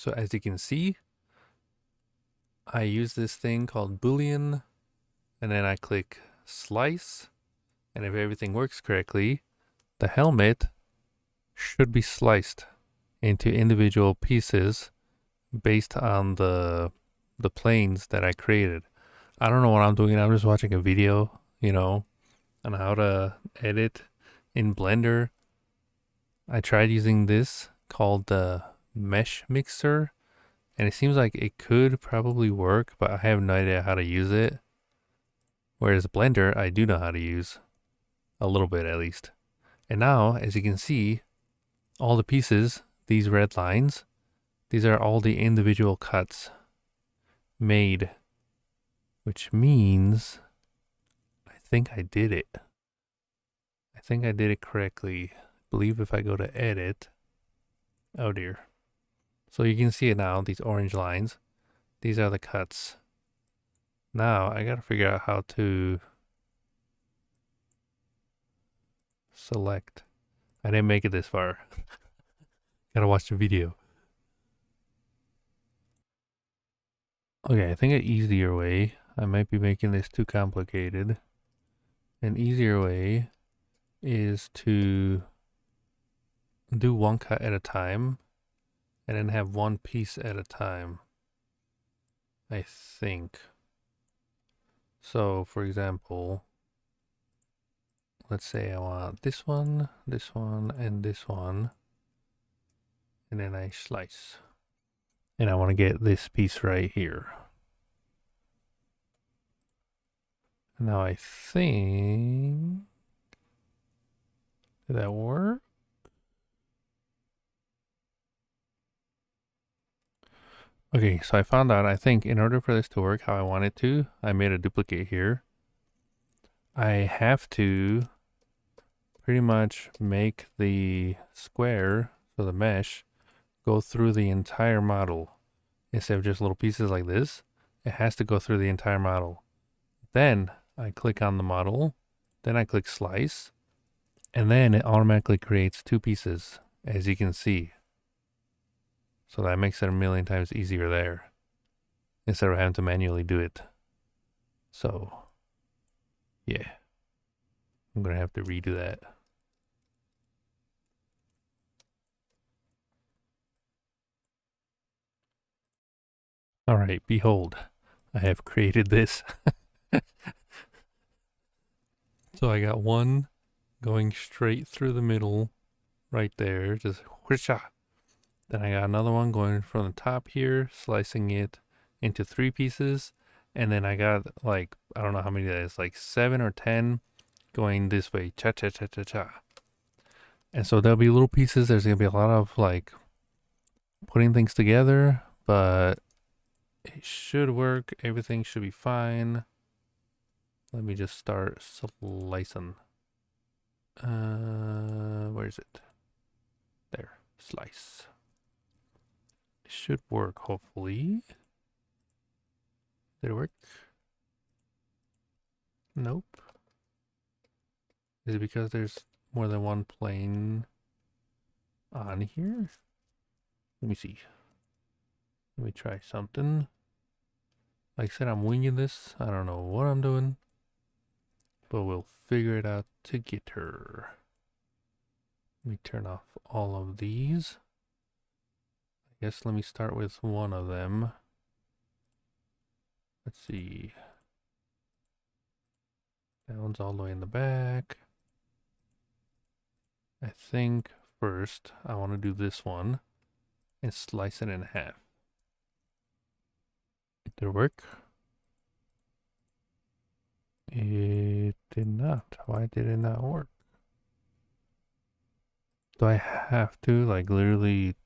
So as you can see, I use this thing called Boolean, and then I click slice, and if everything works correctly, the helmet should be sliced into individual pieces based on the planes that I created. I don't know what I'm doing. I'm just watching a video, on how to edit in Blender. I tried using this called the mesh mixer, and it seems like it could probably work, but I have no idea how to use it. Whereas Blender, I do know how to use a little bit at least. And now, as you can see, all the pieces, these red lines, these are all the individual cuts made, which means I think I did it. I think I did it correctly. I believe if I go to edit, oh dear. So you can see it now, these orange lines. These are the cuts. Now I gotta figure out how to select. I didn't make it this far. Gotta watch the video. Okay, I think an easier way, I might be making this too complicated. An easier way is to do one cut at a time and then have one piece at a time, I think. So for example, let's say I want this one, and this one, and then I slice. And I want to get this piece right here. Now I think, did that work? Okay, so I found out, I think in order for this to work how I want it to, I made a duplicate here. I have to pretty much make the square, so the mesh, go through the entire model. Instead of just little pieces like this, it has to go through the entire model. Then I click on the model, then I click slice, and then it automatically creates two pieces, as you can see. So that makes it a million times easier there, instead of having to manually do it. So, yeah, I'm gonna have to redo that. All right, behold, I have created this. So I got one going straight through the middle right there, just whoosha. Then I got another one going from the top here, slicing it into three pieces. And then I got like, I don't know how many that is, like 7 or 10 going this way, cha cha cha cha cha. And so there'll be little pieces. There's gonna be a lot of like putting things together, but it should work. Everything should be fine. Let me just start slicing. Where is it? There, slice. It should work, hopefully. Did it work? Nope. Is it because there's more than one plane on here? Let me see. Let me try something. Like I said, I'm winging this. I don't know what I'm doing, but we'll figure it out together. Let me turn off all of these. I guess let me start with one of them. Let's see. That one's all the way in the back. I think first I want to do this one and slice it in half. Did it work? It did not. Why did it not work? Do I have to like literally?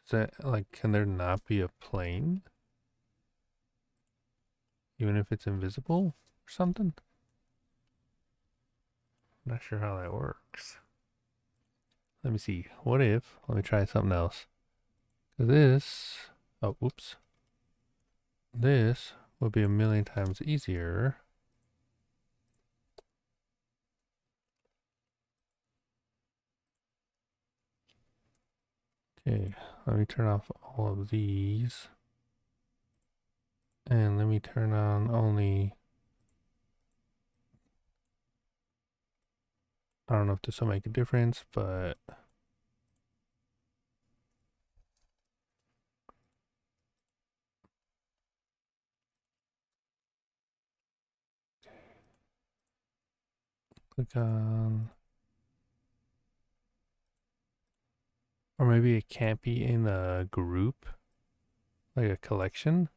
Is that like, can there not be a plane? Even if it's invisible or something? I'm not sure how that works. let me see. What if, let me try something else. This, oh, whoops. This would be a million times easier. Okay, let me turn off all of these. And let me turn on only, I don't know if this will make a difference, but click on, or maybe it can't be in a group, like a collection.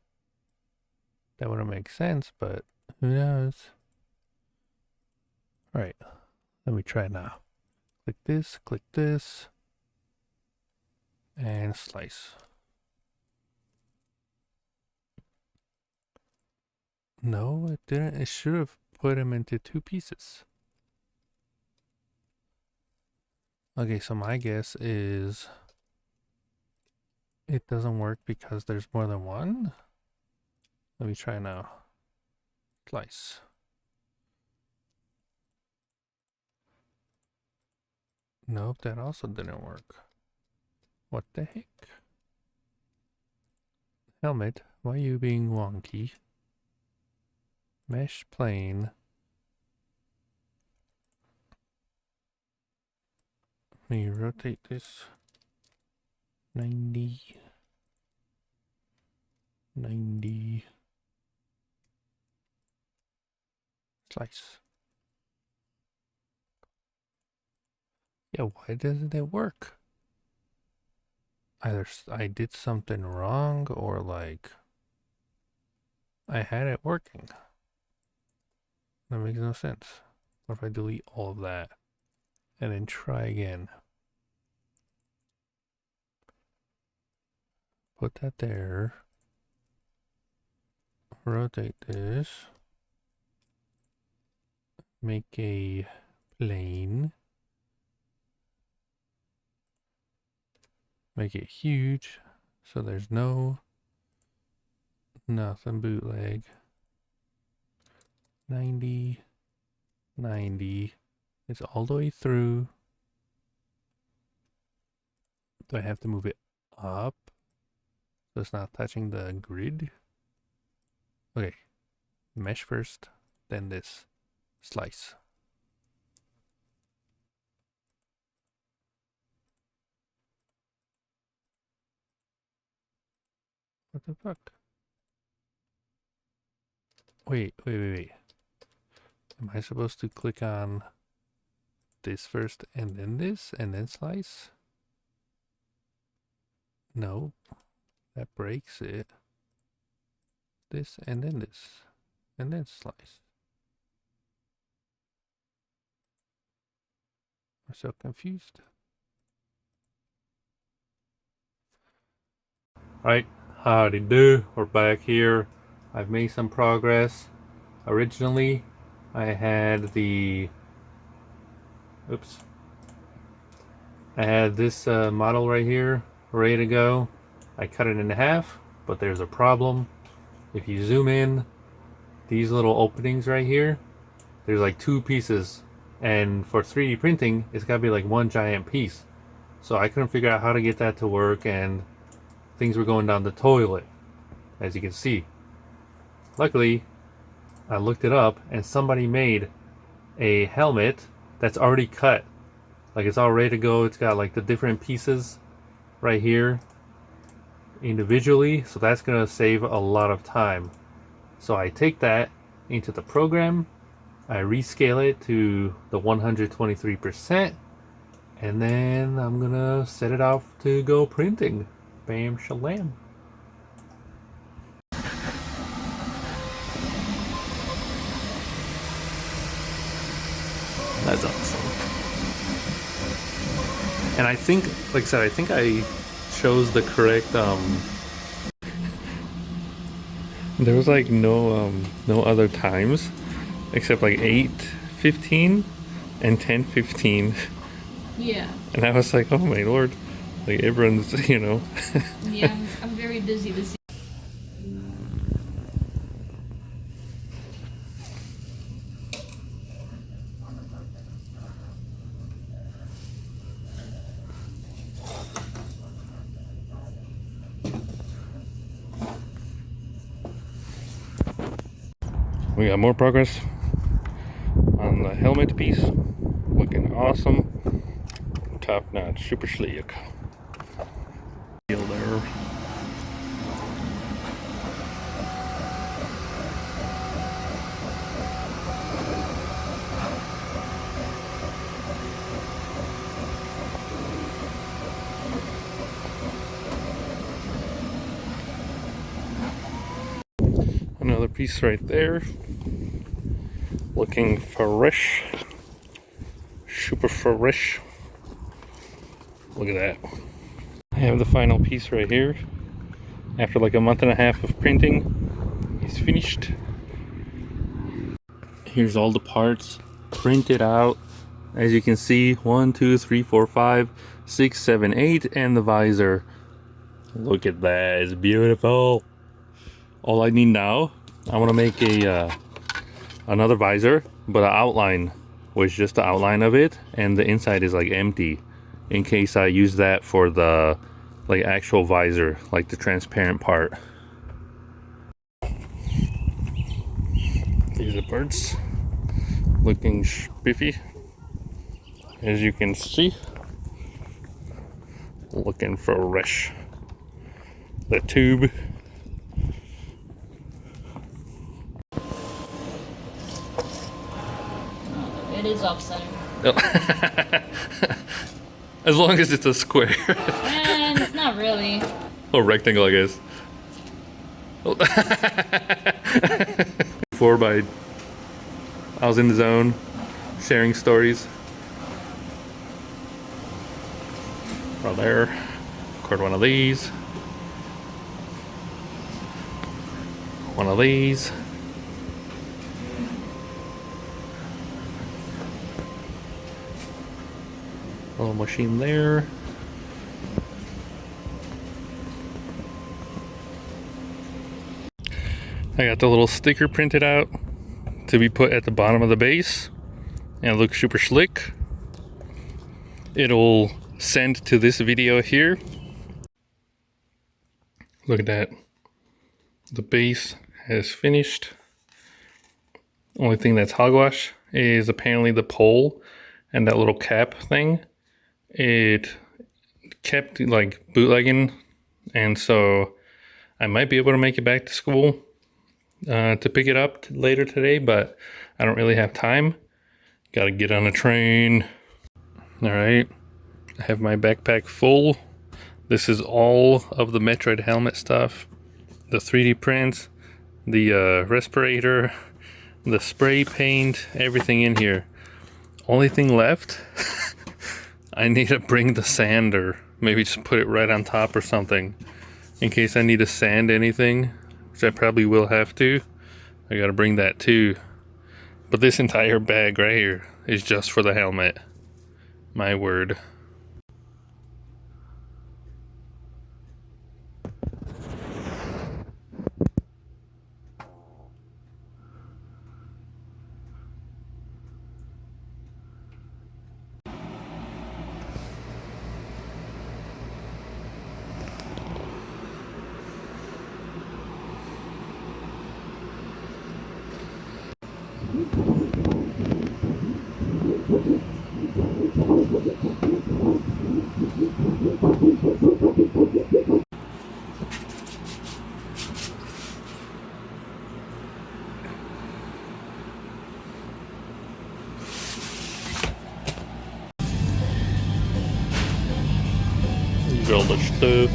That wouldn't make sense, but who knows? All right, let me try now. Click this, and slice. No, it didn't. It should have put them into 2 pieces. Okay, so my guess is it doesn't work because there's more than one. Let me try now. Slice. Nope, that also didn't work. What the heck? Helmet, why are you being wonky? Mesh plane. Let me rotate this. 90. 90. Slice. Yeah, why doesn't it work? Either I did something wrong or like I had it working. That makes no sense. What if I delete all of that and then try again? Put that there. Rotate this. Make a plane. Make it huge so there's nothing bootleg. 90, 90. It's all the way through. Do I have to move it up so it's not touching the grid? Okay, mesh first, then this slice. What the fuck? Wait. Am I supposed to click on this first and then this and then slice? No, that breaks it. This and then this and then slice. I'm so confused. Alright, howdy do, we're back here. I've made some progress. Originally, I had I had this model right here, ready to go. I cut it in half, but there's a problem. If you zoom in, these little openings right here, there's like 2 pieces. And for 3D printing, it's gotta be like one giant piece. So I couldn't figure out how to get that to work, and things were going down the toilet, as you can see. Luckily, I looked it up and somebody made a helmet that's already cut. Like it's all ready to go. It's got like the different pieces right here individually, so that's gonna save a lot of time. So I take that into the program, I rescale it to the 123%, and then I'm gonna set it off to go printing. Bam shalam. That's awesome. And I think, like I said, I think I chose the correct there was like no other times except like 8:15 and 10:15. Yeah. And I was like, oh my lord, like everyone's, you know. Yeah, I'm very busy this year. We got more progress on the helmet piece. Looking awesome. Top notch, super sleek. Feel there. Another piece right there. Looking fresh. Super fresh. Look at that. I have the final piece right here. After like a month and a half of printing, it's finished. Here's all the parts printed out. As you can see, 1, 2, 3, 4, 5, 6, 7, 8, and the visor. Look at that, it's beautiful. All I need now, I want to make a another visor, but an outline was just the outline of it, and the inside is like empty, in case I use that for the like actual visor, like the transparent part. These are the parts, looking spiffy, as you can see. Looking fresh. The tube. It is off-center. As long as it's a square. And it's not really. Or rectangle, I guess. 4 by. I was in the zone, sharing stories. Right there. Record one of these. One of these. Little machine there. I got the little sticker printed out to be put at the bottom of the base, and it looks super slick. It'll send to this video here. Look at that. The base has finished. Only thing that's hogwash is apparently the pole and that little cap thing. It kept like bootlegging, and so I might be able to make it back to school to pick it up later today, but I don't really have time. Gotta get on a train. All right, I have my backpack full. This is all of the Metroid helmet stuff, the 3D prints, the respirator, the spray paint, everything in here. Only thing left, I need to bring the sander. Maybe just put it right on top or something, in case I need to sand anything, which I probably will have to. I gotta bring that too. But this entire bag right here is just for the helmet. My word. These are all the stuff,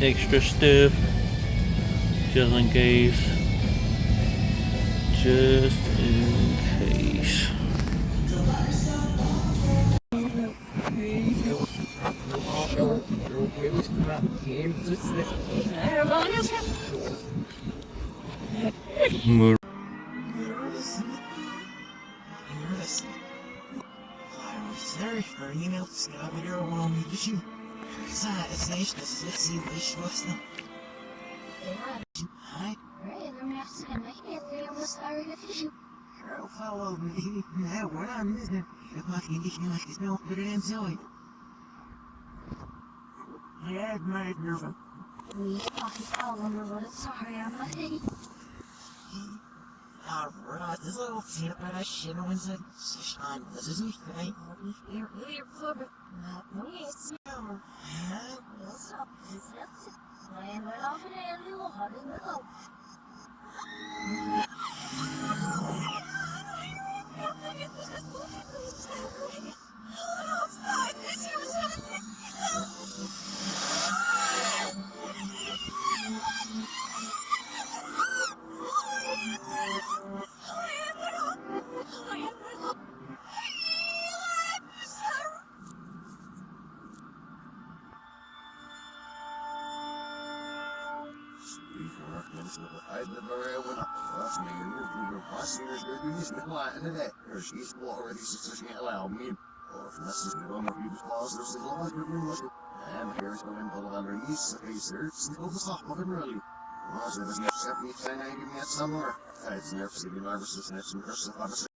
extra stuff, just in case. Just in case. Sorry for email scavenger along with you. Let's see which was the. Hi. Girl, follow me. Now, what I'm missing. If I can get you like this, no, put it in silly. I had my nerve. Sorry, I'm not. Alright, this little tip that I shit on inside. Sean, this is me, right? You're clever. No, it's no. What's up? I am right off an end, little hot in the coat. She's already sufficiently allowed me. Or if necessary, on the previous clause, there's a lot of good. And here's the window underneath the face there. Still the soft of it, really. Was it doesn't accept me saying I give me a somewhere? It's never seen the nervous and it's some person on the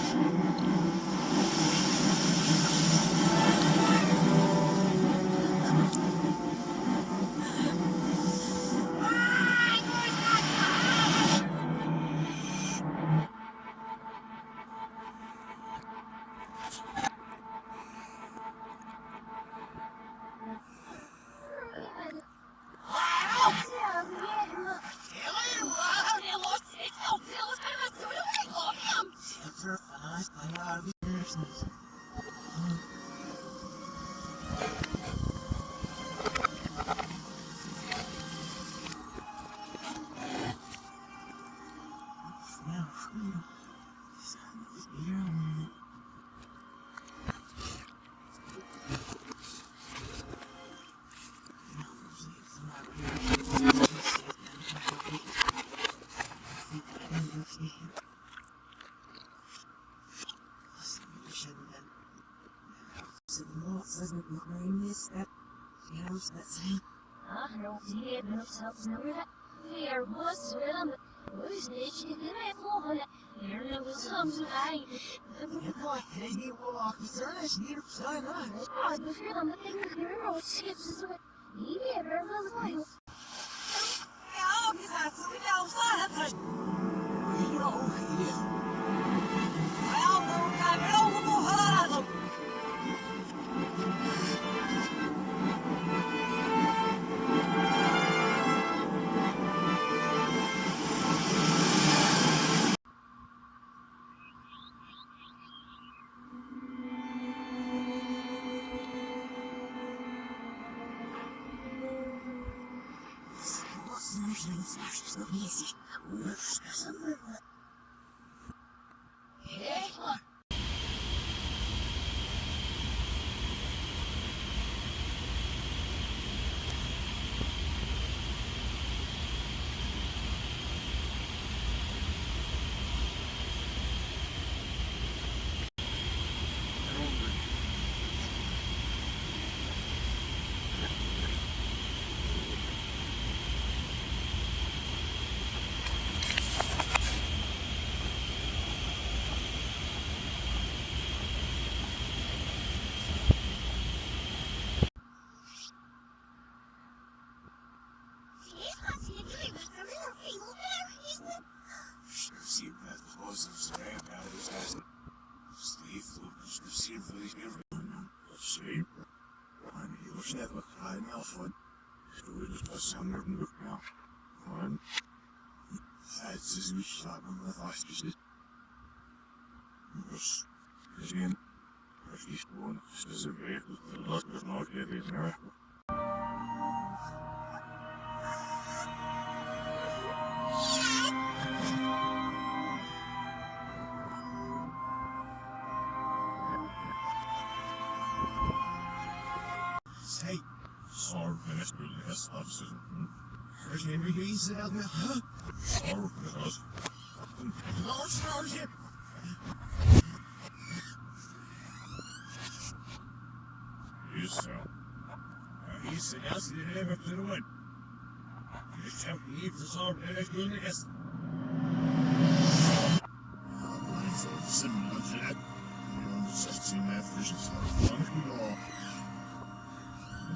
I don't see it, but it's helps never that. Here was rhythm. Who's this? You can have one. Here never comes with I. He will walk the service near sign on. I prefer them, but they can hear all skips as well. He never was wild. Ja, vi satsar vi dansar. Ja, Hey, sorry, minister, yes, officer. First name you use it out there, huh? Sorry, because. No, sorry. so. He's an ass in ever to the one. You shall leave the sort of everything against. Lines of similar to that. You don't just see my fishes are funky or.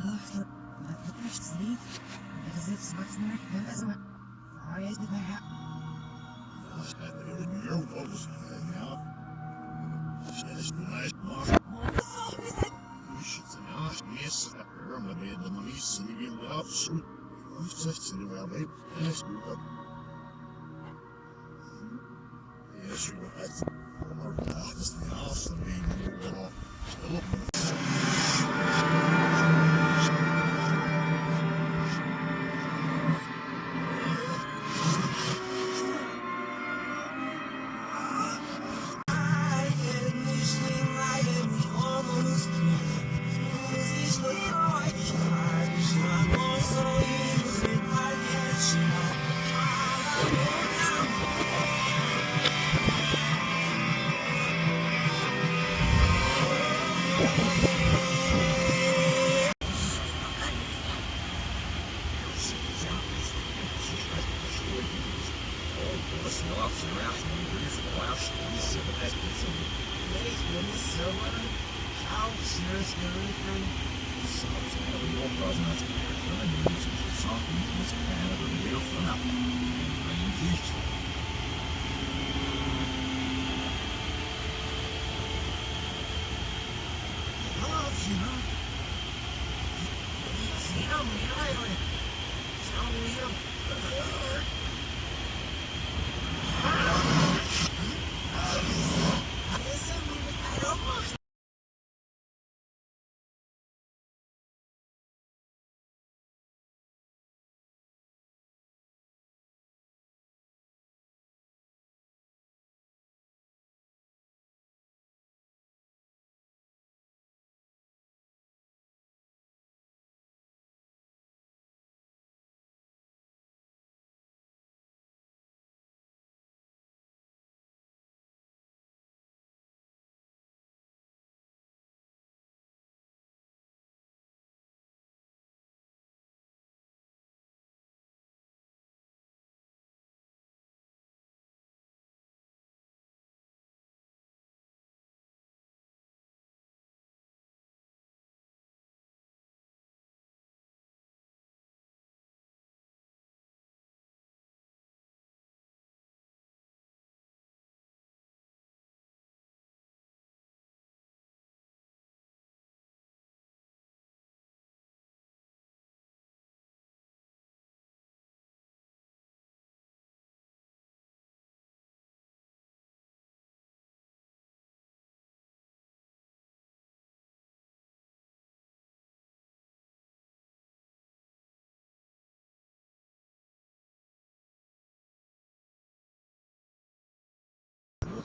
Wat betreft niet. Het is iets wat naar het is. Waar is de weg? Als het weer in your walls now. Says nice mark. You should say, yes, I remember the money singing the option. You just in the well, babe. Yes, you up. Yes, you are. That's the house of being moved off.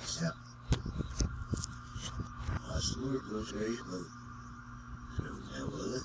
Step. Als het moeilijk was, weet je, maar zo heel wel het.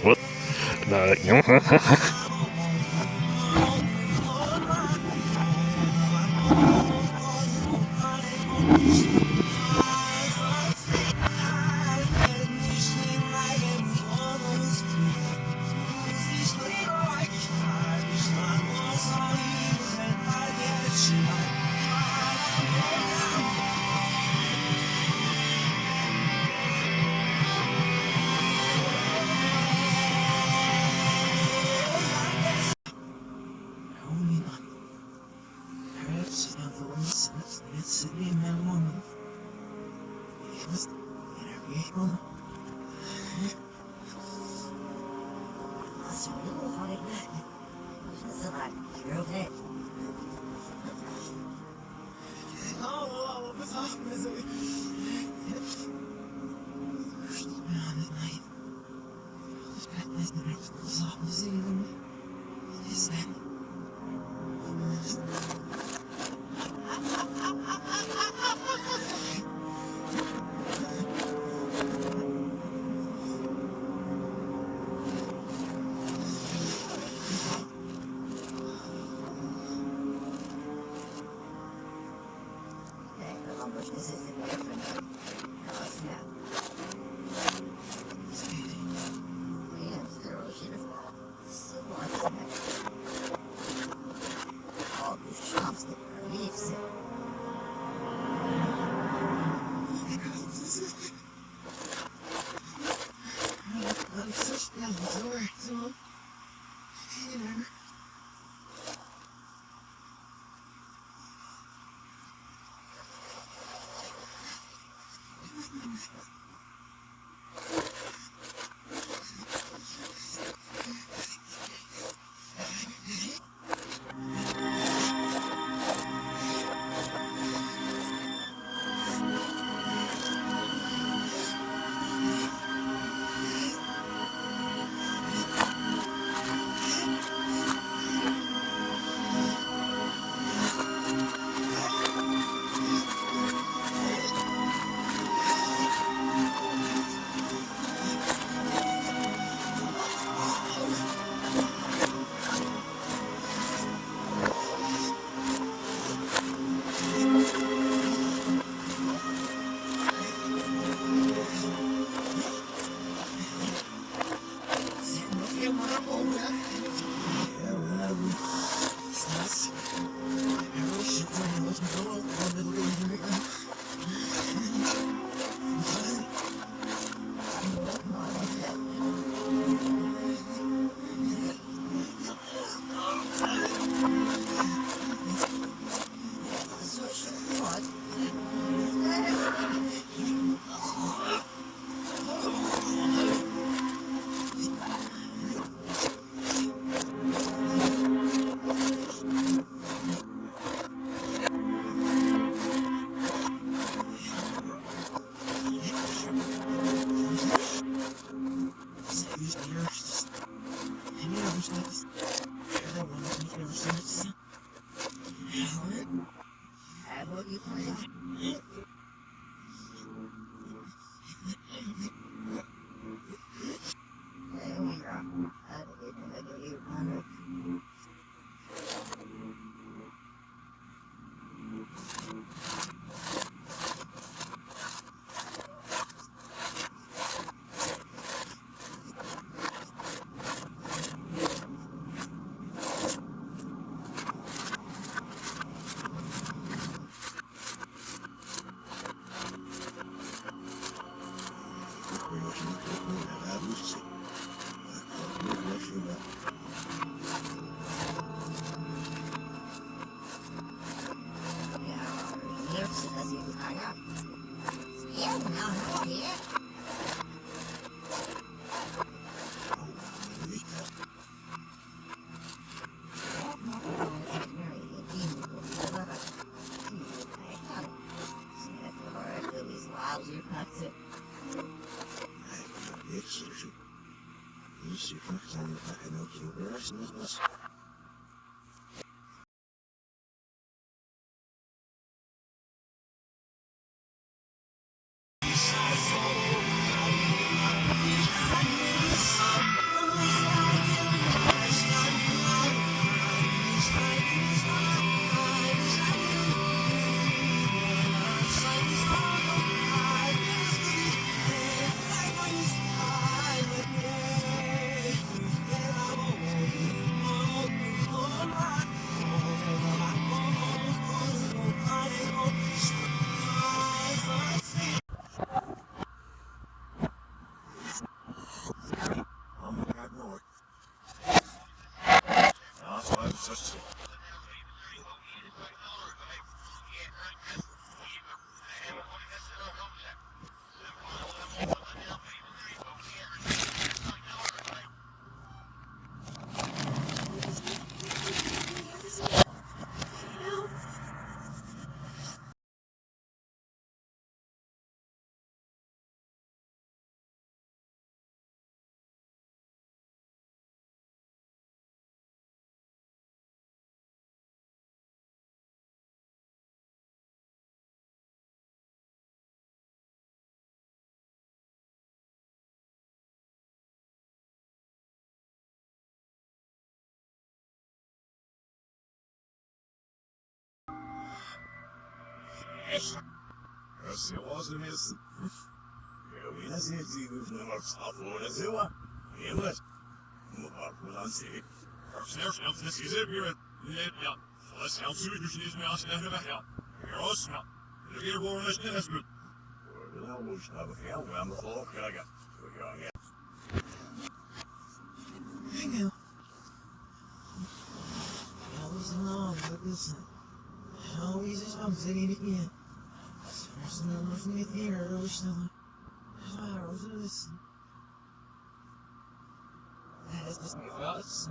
What? That's a real funny thing. It's like, you're okay. Oh, what's up, misery? Midnight. Midnight. Stop seeing. Is that? This is a different snap. And zero uniform. Sublime snap. All these chopstick leaves it. I'm such a resort, so here. بس يوازن يس يومين زيتي نمر صافون زوا يمت مقابل سي أرسل أنت نسيزر بيرد لا خلاص أنت شو تشيز ما أصله نبحيا يروسنا الغير بورنش نسبت ولا وش نبحيا وأنا فوق كذا I know. Always long, but listen. Always is something in it. There's no nothing here, I wish no one. I was listen. That's just me, thoughts.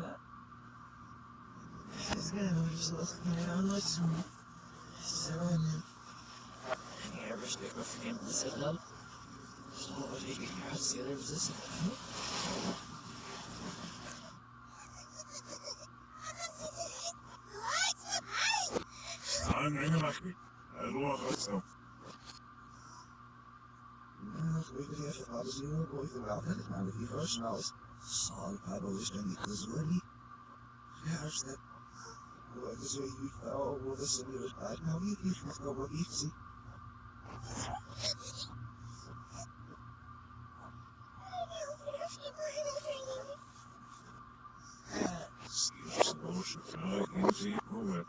It's gonna just look around like some. So, and then. I never stick with him to sit up. So, what did you hear? I'd say there was this. I'm in a machine. I love it so. We could have a policy or go with the welcome, and if you first knows, Saul published in the Israeli. There's that. Well, this way you fell, well, this will be as bad. Now you must go with easy. Excuse me, motion. I can see it over.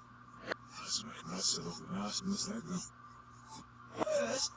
That's my myself and ask mistake now. Yes.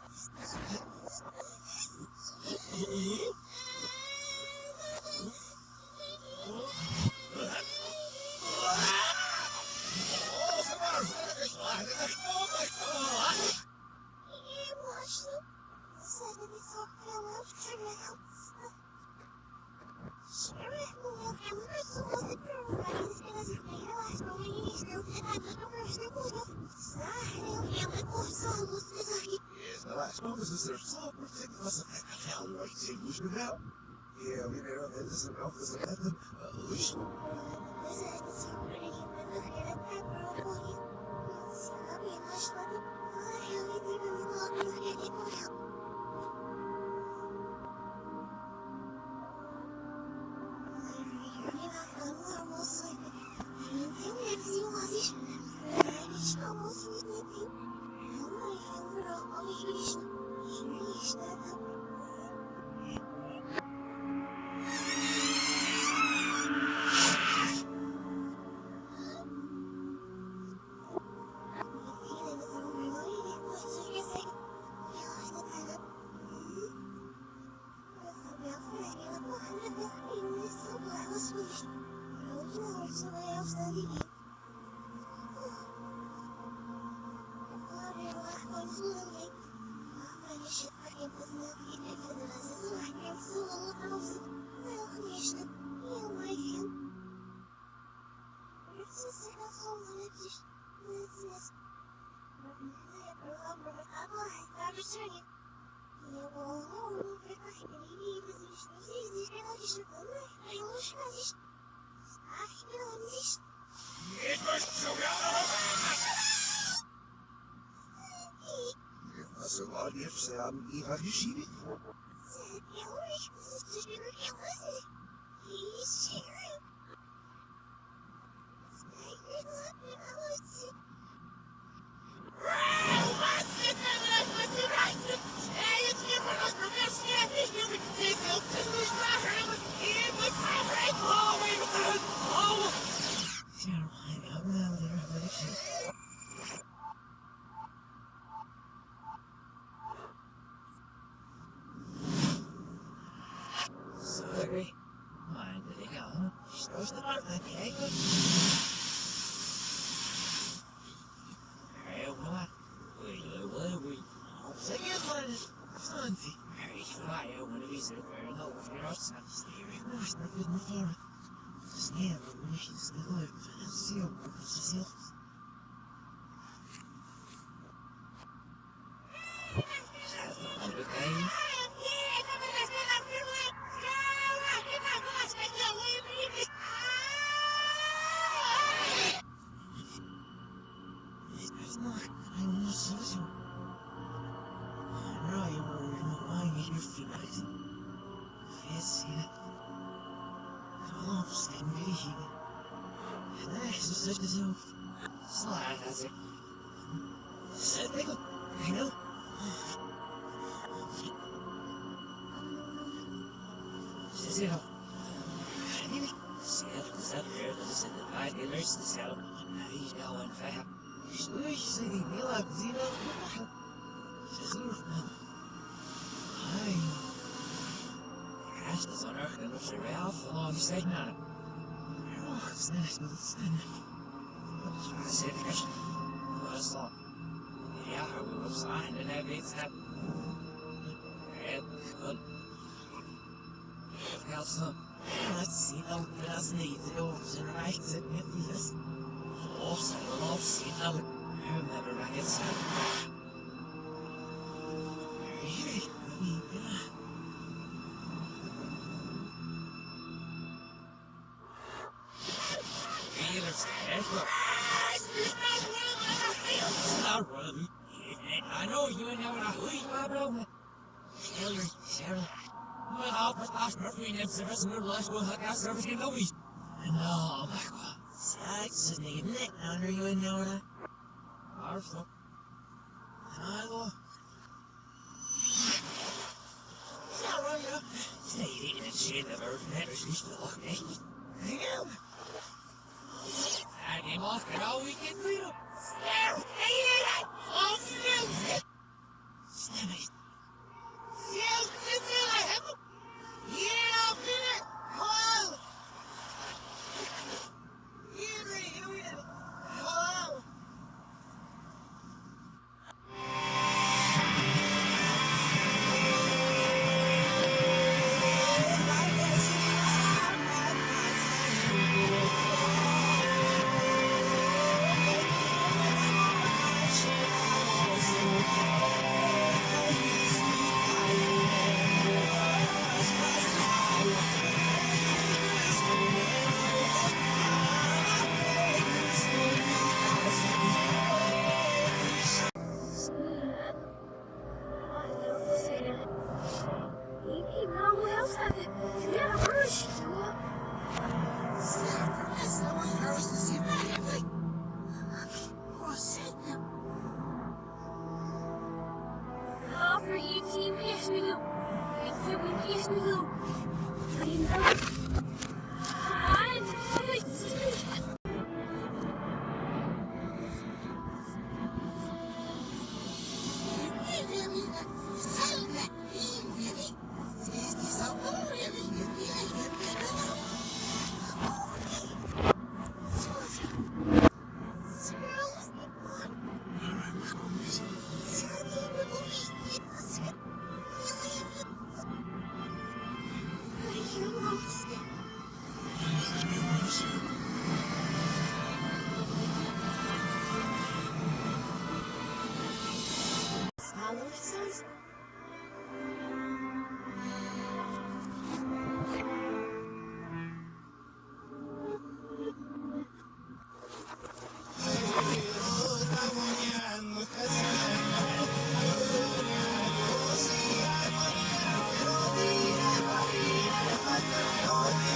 Yeah, we know that this is an office of Evan. So what if Sam Eva geschieht? Sorry. Mind det jag. Största marknaden är jag. Vad? Vi. Säkert var det. Santi. Jag wanna visa dig where no för oss att styra. Måste vi nu för. Snälla, vi ska gå ut och se om det ser. Okay. I know. Zero. Seattle is up there, but it's in the five dealers, the Seattle. He's now on fire. Shush, city, be like zero. Zero. Hi. Crash is on Earth, and looks Ralph alongside Nana. Oh, it's nice, but it's I said, Crash. What a song. Yeah, we were signed, and that means that. Red, good. Got some. Let's see how das needs it over and right at MTZs. Also, I'll see how it. Remember, I get some. Really? Stop running. I know you ain't having a wee problem. Hillary, Cheryl. Well, I'll put off Murphy and service and realize we'll hook our service in Louis. No, Michael. Sacks and even it under you in there. Arthur. Hello. Sarah, you. Stay eating and shit the bird and headers used to look me. I came off and all weekend we do. Stare! Hey, it! Oh, snooze! Snooze! Snooze! Snooze! Yeah, minute! Hello! Hello!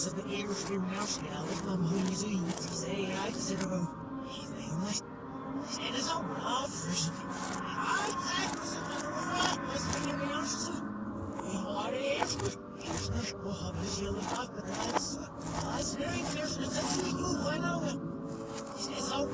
så det är just det jag ska ha om hur så inte säga jag så det var. Det är så bra för så. Jag tack så mycket. Vad ska jag göra så? Vi har det efter. Jag har det själv att det så. Alltså det är inte så att vi går på något. Det är så.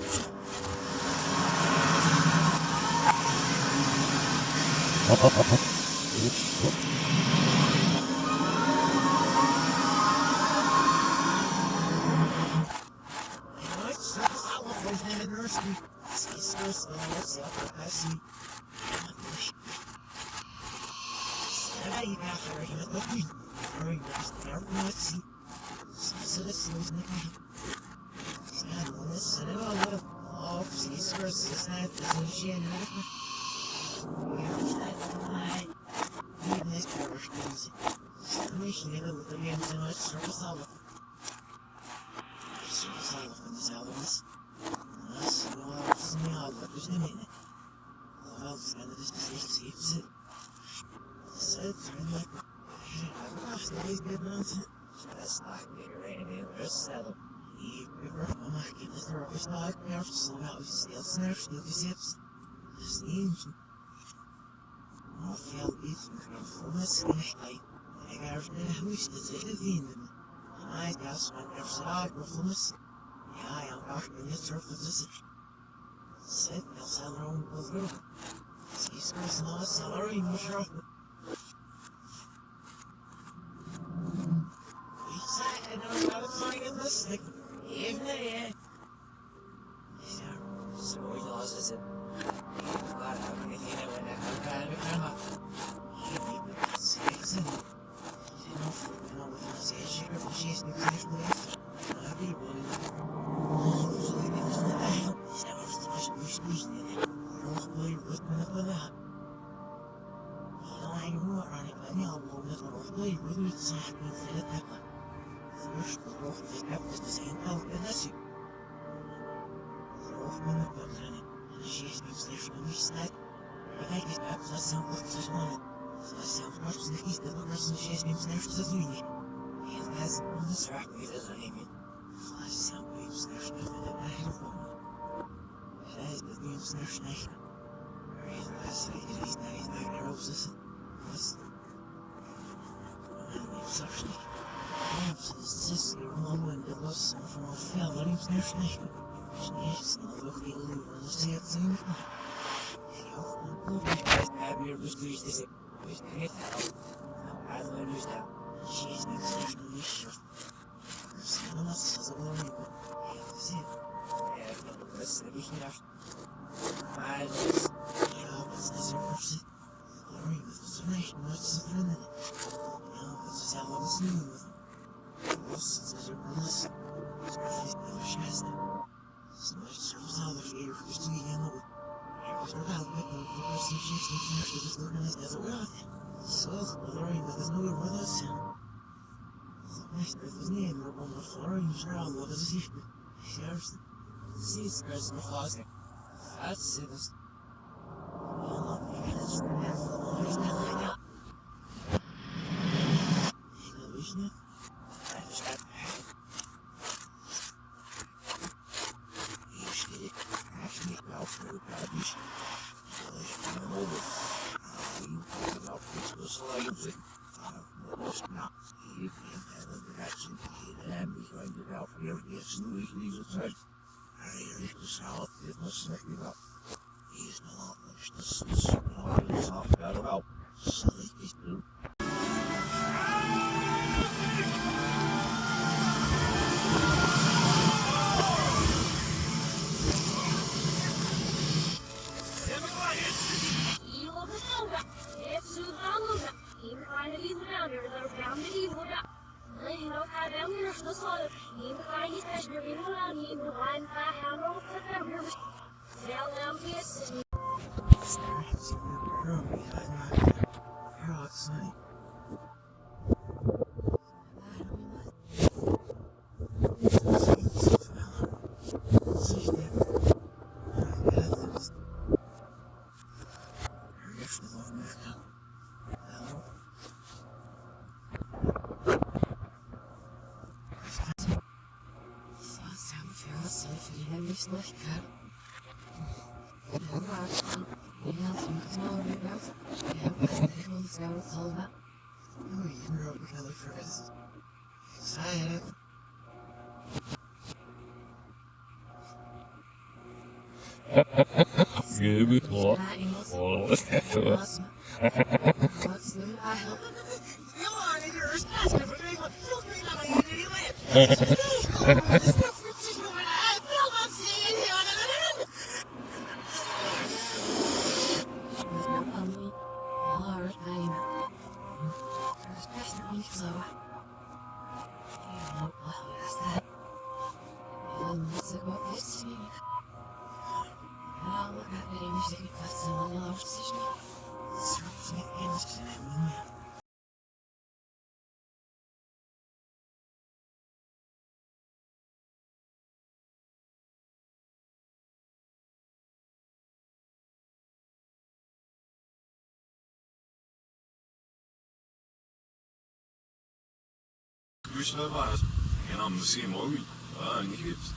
Krishna Vas, and I'm the same movie. And kids.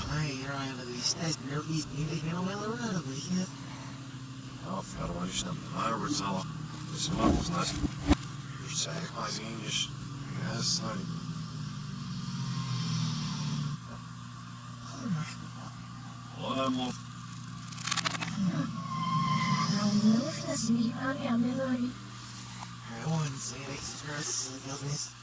Ay, you're on the stairs, no, he's needing a well around of it. I'll try to understand the matter with Sala. This month was not. You're saying my English. Yes, son. What I'm off. I wouldn't say it's just a business.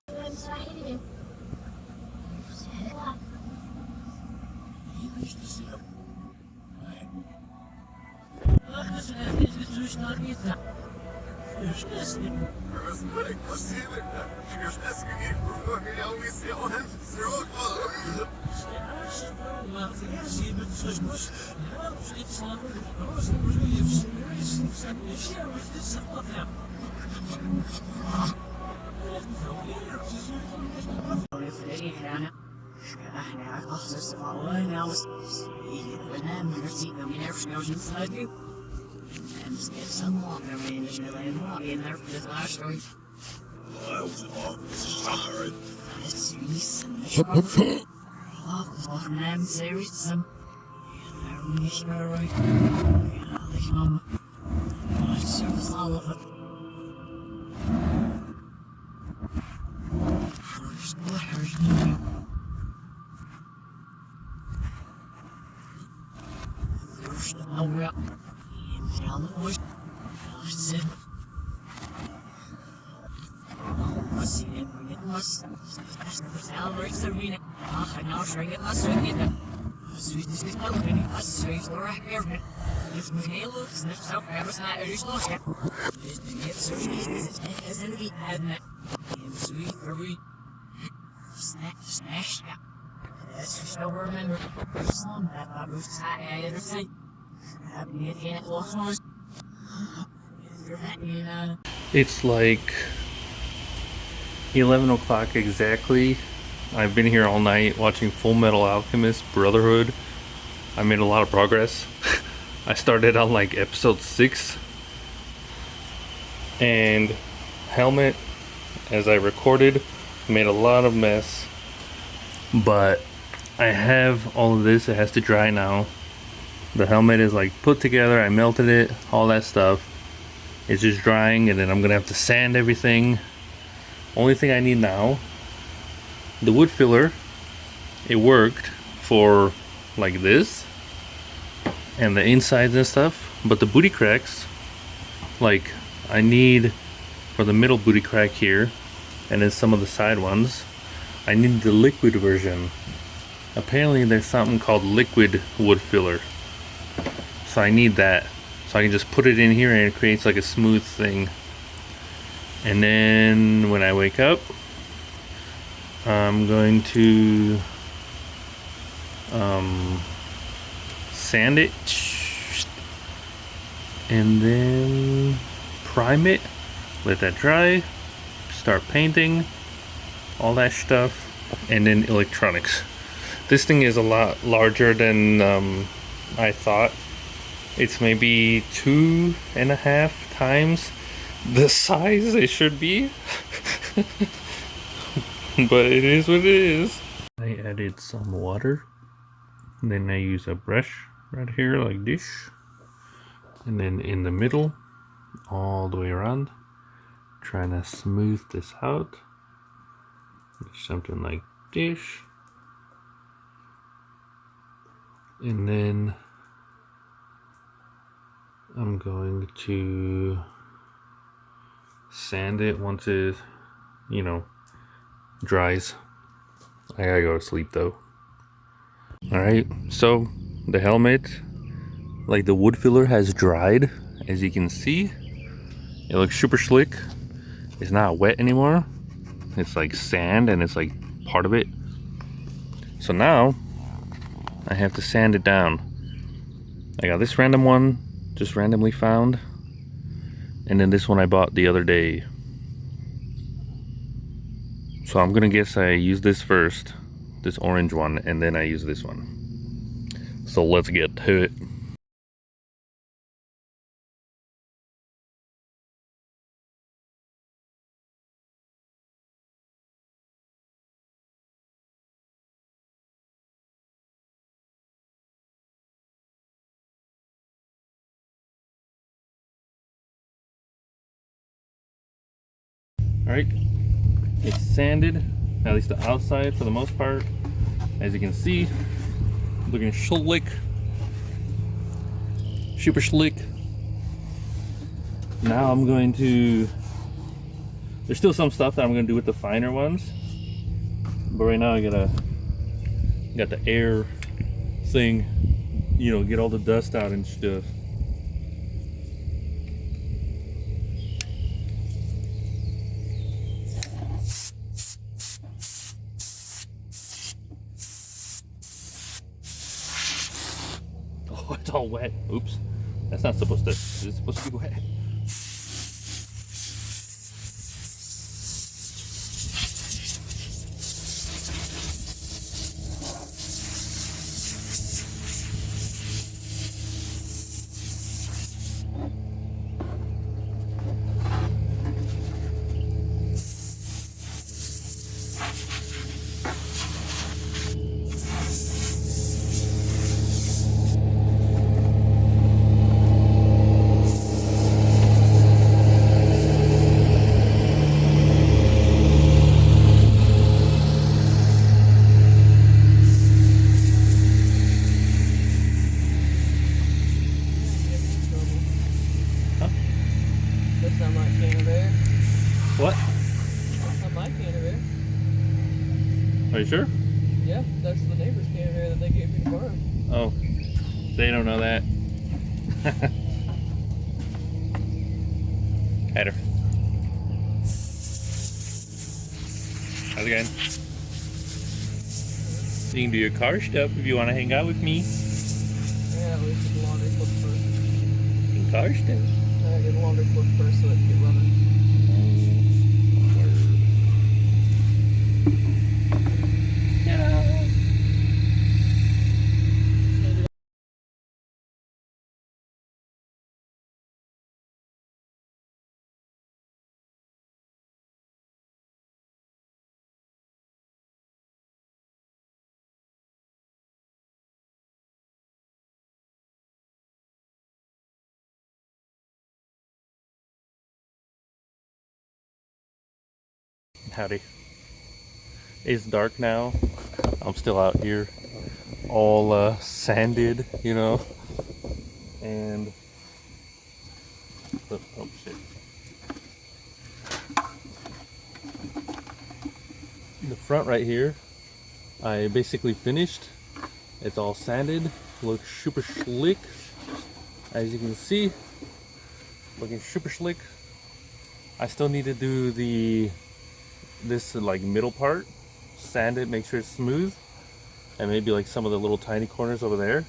It's like 11 o'clock exactly. I've been here all night watching Full Metal Alchemist Brotherhood. I made a lot of progress. I started on like episode 6. And helmet, as I recorded, made a lot of mess. But I have all of this. It has to dry now. The helmet is like put together. I melted it, all that stuff. It's just drying, and then I'm gonna have to sand everything. Only thing I need now, the wood filler. It worked for like this and the insides and stuff, but the booty cracks, like I need for the middle booty crack here and then some of the side ones, I need the liquid version. Apparently there's something called liquid wood filler, so I need that, so I can just put it in here and it creates like a smooth thing. And then when I wake up, I'm going to sand it and then prime it, let that dry, start painting, all that stuff, and then electronics. This thing is a lot larger than I thought. It's maybe 2.5 times the size it should be. But it is what it is. I added some water, then I use a brush right here like this, And then in the middle, all the way around, trying to smooth this out. Something like this. And then I'm going to sand it once it, you know, dries. I gotta go to sleep though. Alright, so the helmet, like the wood filler has dried, as you can see. It looks super slick. It's not wet anymore. It's like sand and it's like part of it. So now I have to sand it down. I got this random one, just randomly found. And then this one I bought the other day. So I'm gonna guess I use this first, this orange one, and then I use this one. So let's get to it. All right, it's sanded, at least the outside for the most part. As you can see, looking slick, super slick. Now I'm going to, there's still some stuff that I'm gonna do with the finer ones, but right now I got the air thing, you know, get all the dust out and stuff. Oh, it's all wet. Oops. That's not supposed to, it's supposed to be wet. That's not my can of air. What? That's not my can of air. Are you sure? Yeah, that's the neighbor's can of air that they gave me to borrow. Oh, they don't know that. Hatter. How's it going? You can do your car stuff if you want to hang out with me. Yeah, at least get the laundry flipped first. In car stuff. I gotta get the laundry flipped first so it can get running. Howdy. It's dark now. I'm still out here, all sanded, you know, and oh shit. The front right here, I basically finished. It's all sanded, looks super slick. As you can see, looking super slick. I still need to do this like middle part, sand it, make sure it's smooth, and maybe like some of the little tiny corners over there.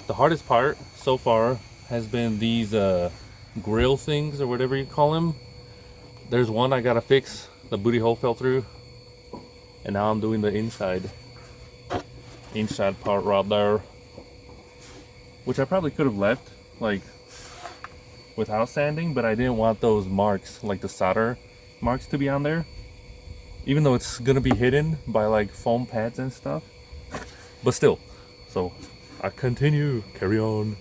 The hardest part so far has been these grill things or whatever you call them. There's one I gotta fix, the booty hole fell through, and now I'm doing the inside part right there, which I probably could have left like without sanding, but I didn't want those marks, like the solder marks, to be on there, even though it's gonna be hidden by like foam pads and stuff. But still, so I continue, carry on.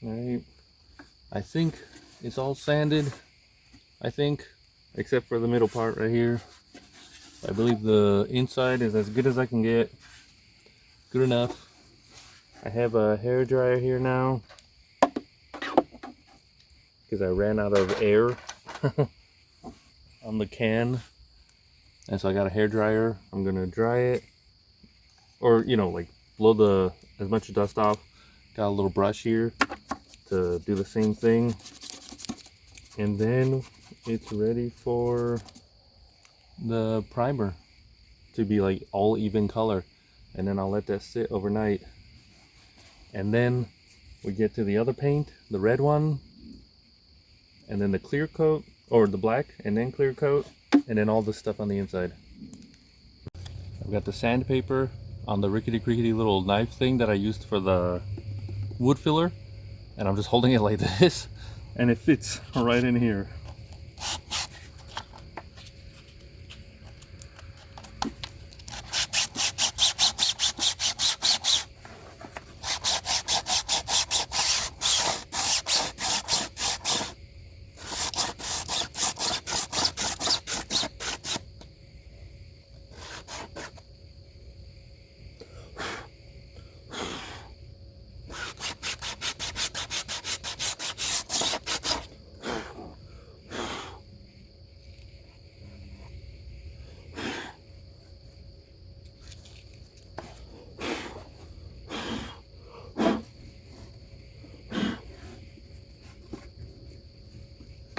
Alright. I think it's all sanded. I think, except for the middle part right here. I believe the inside is as good as I can get. Good enough. I have a hair dryer here now because I ran out of air on the can, and so I got a hair dryer. I'm gonna dry it, or you know, like blow as much dust off. Got a little brush here to do the same thing, and then it's ready for the primer to be like all even color, and then I'll let that sit overnight, and then we get to the other paint, the red one, and then the clear coat, or the black, and then clear coat, and then all the stuff on the inside. I've got the sandpaper on the rickety little knife thing that I used for the wood filler, and I'm just holding it like this, and it fits right in here.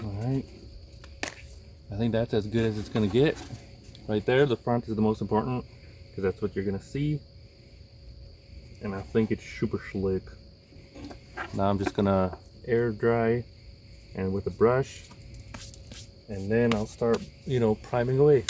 Alright, I think that's as good as it's gonna get. Right there, the front is the most important because that's what you're gonna see, and I think it's super slick. Now I'm just gonna air dry and with a brush, and then I'll start, you know, priming away.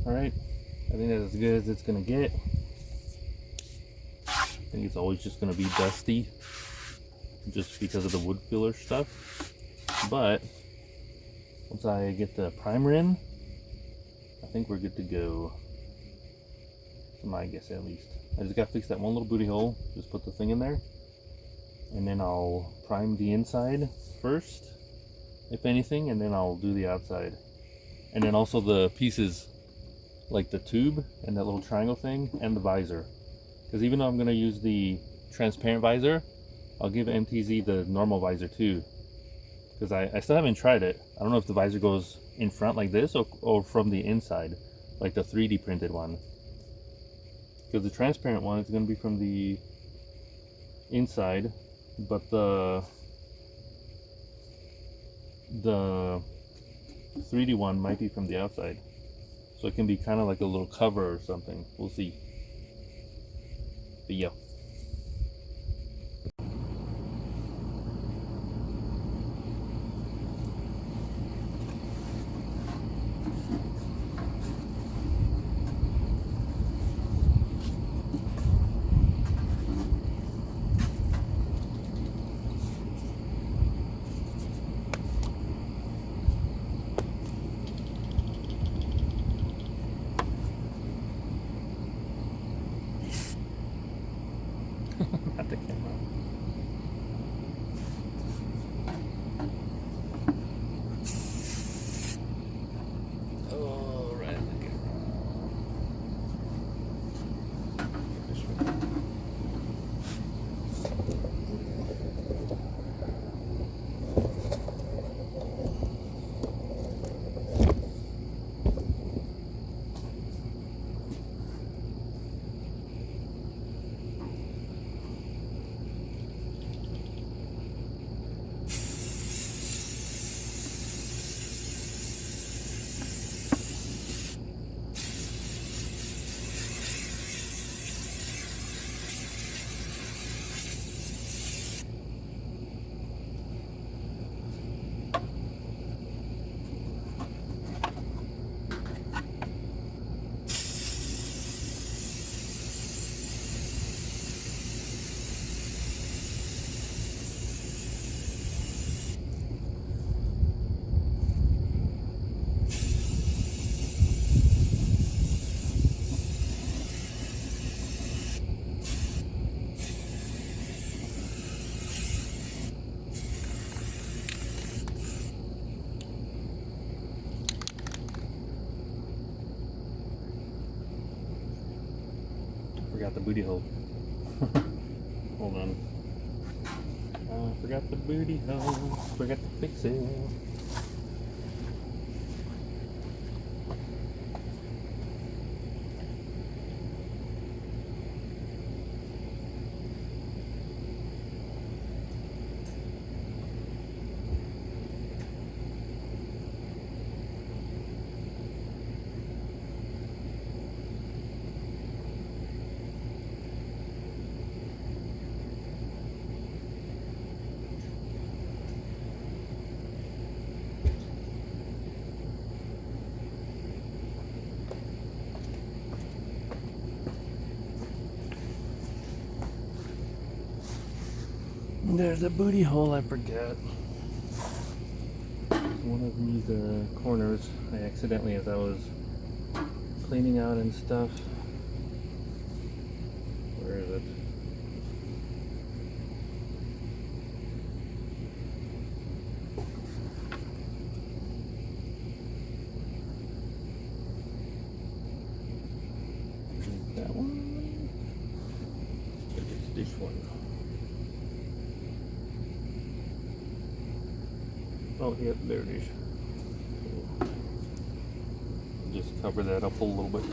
Alright, I think that's as good as it's gonna get. I think it's always just gonna be dusty just because of the wood filler stuff, but once I get the primer in, I think we're good to go. To my guess, at least. I just gotta fix that one little booty hole, just put the thing in there, and then I'll prime the inside first, if anything, and then I'll do the outside. And then also the pieces, like the tube and that little triangle thing, and the visor. Because even though I'm gonna use the transparent visor, I'll give MTZ the normal visor too. Because I still haven't tried it. I don't know if the visor goes in front like this or from the inside, like the 3D printed one. Because the transparent one is going to be from the inside, but the 3D one might be from the outside. So it can be kind of like a little cover or something. We'll see. But yeah. forgot the booty hole. Hold on. I forgot the booty hole. Forgot to fix it. There's a booty hole I forgot. One of these corners I accidentally, as I was cleaning out and stuff. Where is it? Is that one? I think it's this one. Oh, yep, there it is. Just cover that up a little bit.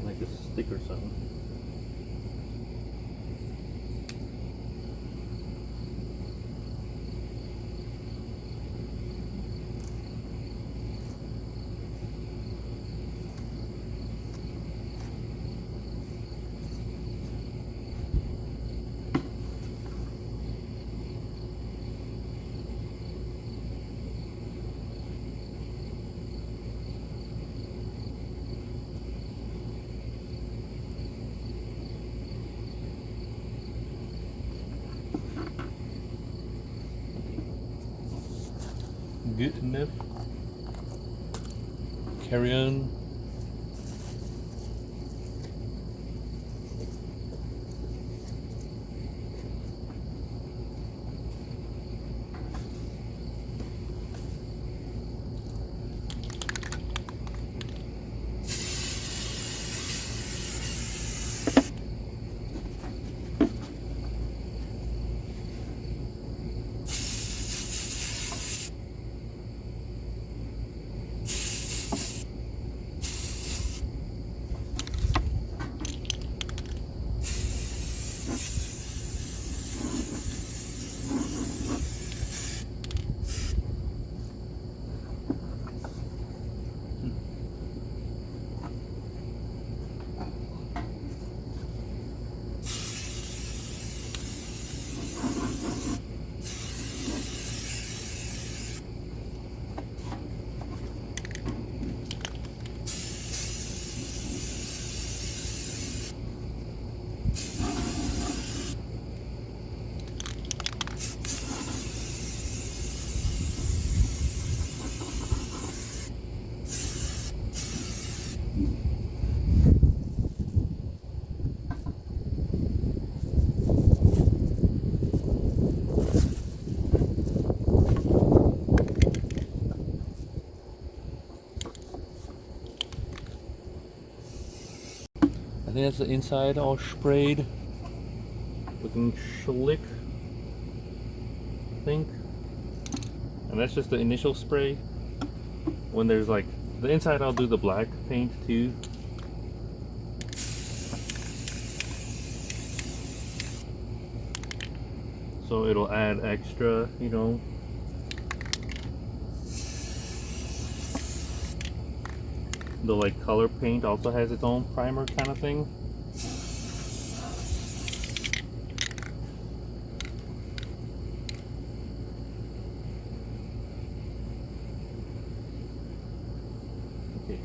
Like a stick or something. Good enough. Carry on. think that's the inside all sprayed. Looking slick, I think. And that's just the initial spray. When there's like the inside, I'll do the black paint too. So it'll add extra, you know. The like color paint also has its own primer kind of thing. Okay.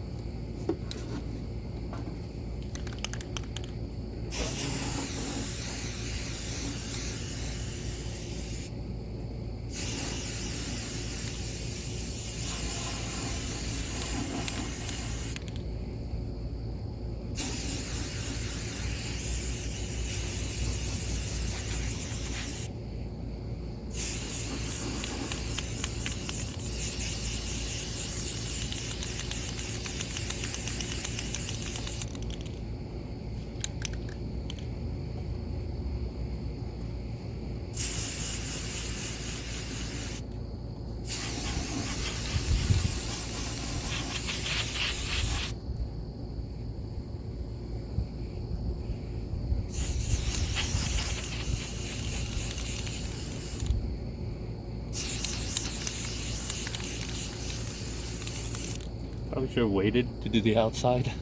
Probably should have waited to do the outside.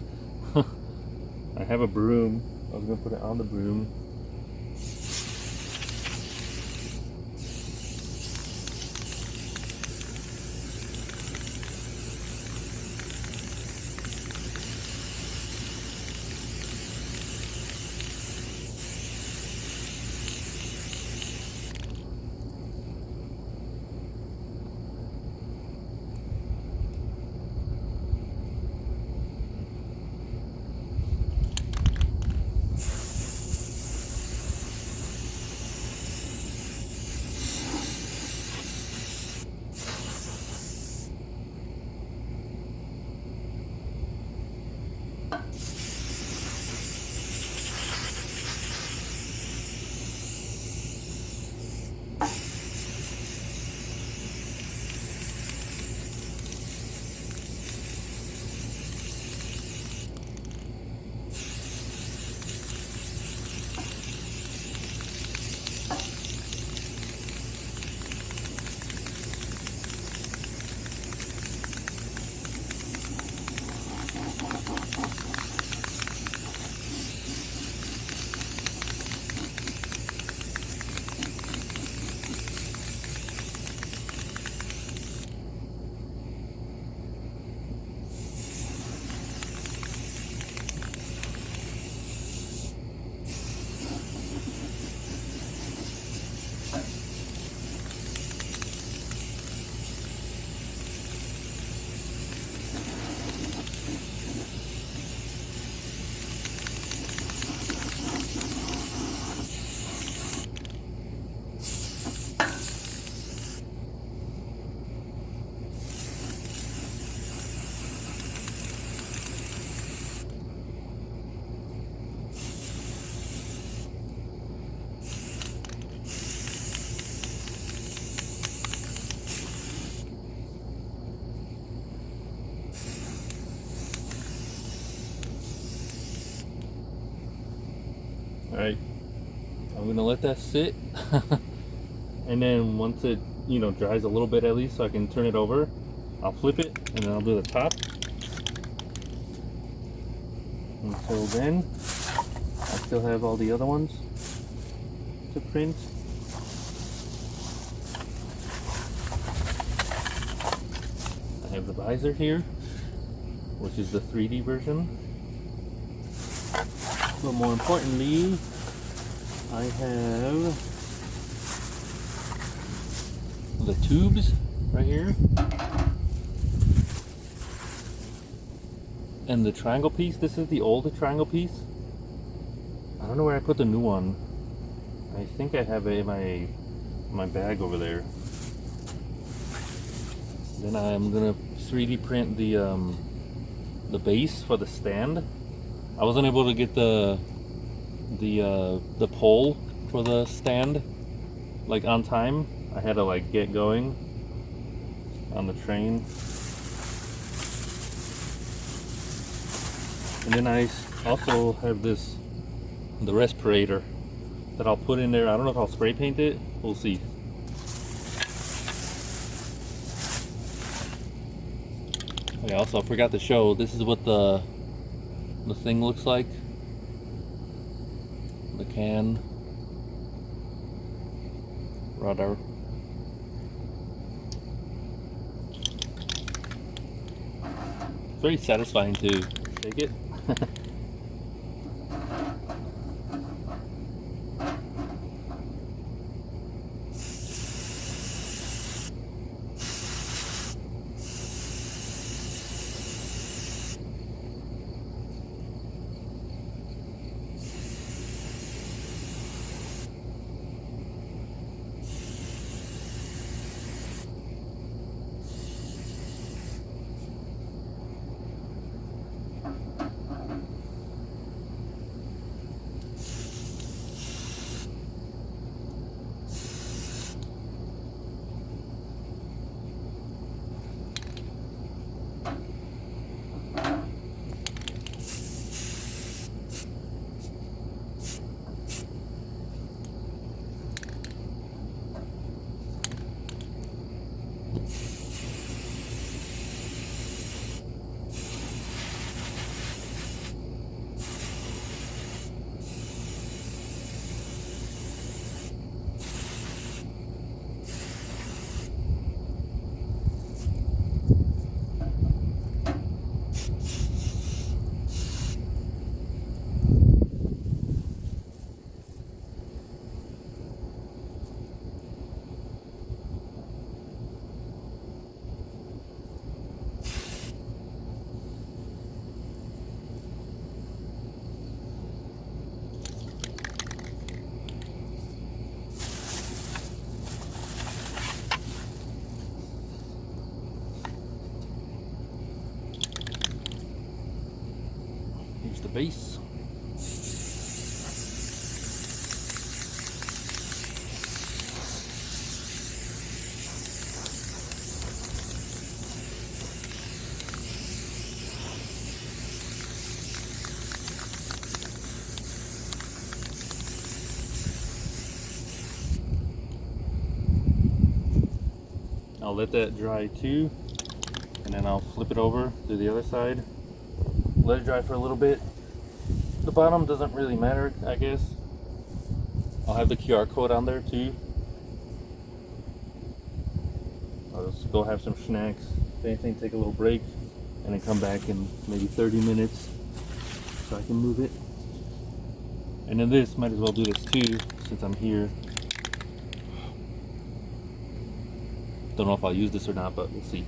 I have a broom. I was gonna put it on the broom. Alright, I'm gonna let that sit. And then once it, you know, dries a little bit at least so I can turn it over, I'll flip it and then I'll do the top. Until then, I still have all the other ones to print. I have the visor here, which is the 3D version. But more importantly, I have the tubes right here and the triangle piece. This is the old triangle piece. I don't know where I put the new one. I think I have it in my bag over there. Then I'm gonna 3D print the base for the stand. I wasn't able to get the pole for the stand like on time. I had to like get going on the train. And then I also have the respirator that I'll put in there. I don't know if I'll spray paint it. We'll see. Okay, also I forgot to show, this is what the thing looks like. The can. Rudder. It's very satisfying to shake it. Here's the base. I'll let that dry too, and then I'll flip it over to the other side. Let it dry for a little bit. The bottom doesn't really matter, I guess. I'll have the QR code on there too. I'll just go have some snacks, if anything, take a little break, and then come back in maybe 30 minutes so I can move it. And then this, might as well do this too, since I'm here. Don't know if I'll use this or not, but we'll see.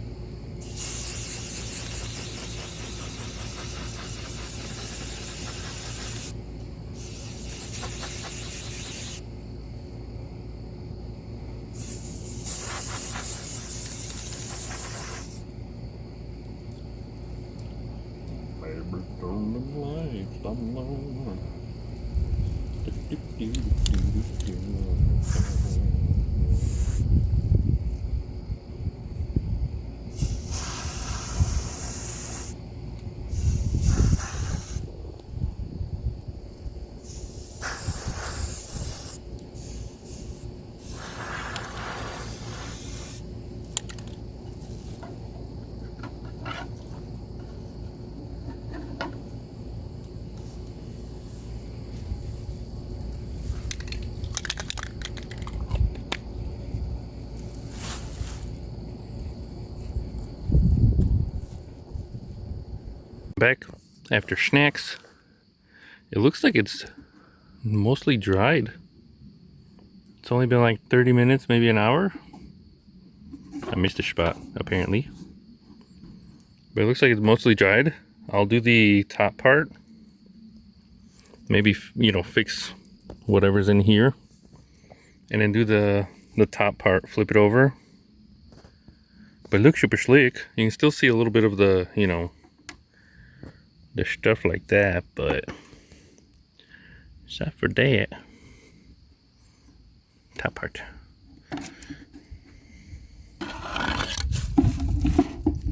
Back after snacks. It looks like it's mostly dried. It's only been like 30 minutes, maybe an hour. I missed a spot apparently, but it looks like it's mostly dried. I'll do the top part, maybe, you know, fix whatever's in here, and then do the top part, flip it over. But it looks super slick. You can still see a little bit of the, you know, there's stuff like that, but except for that, top part.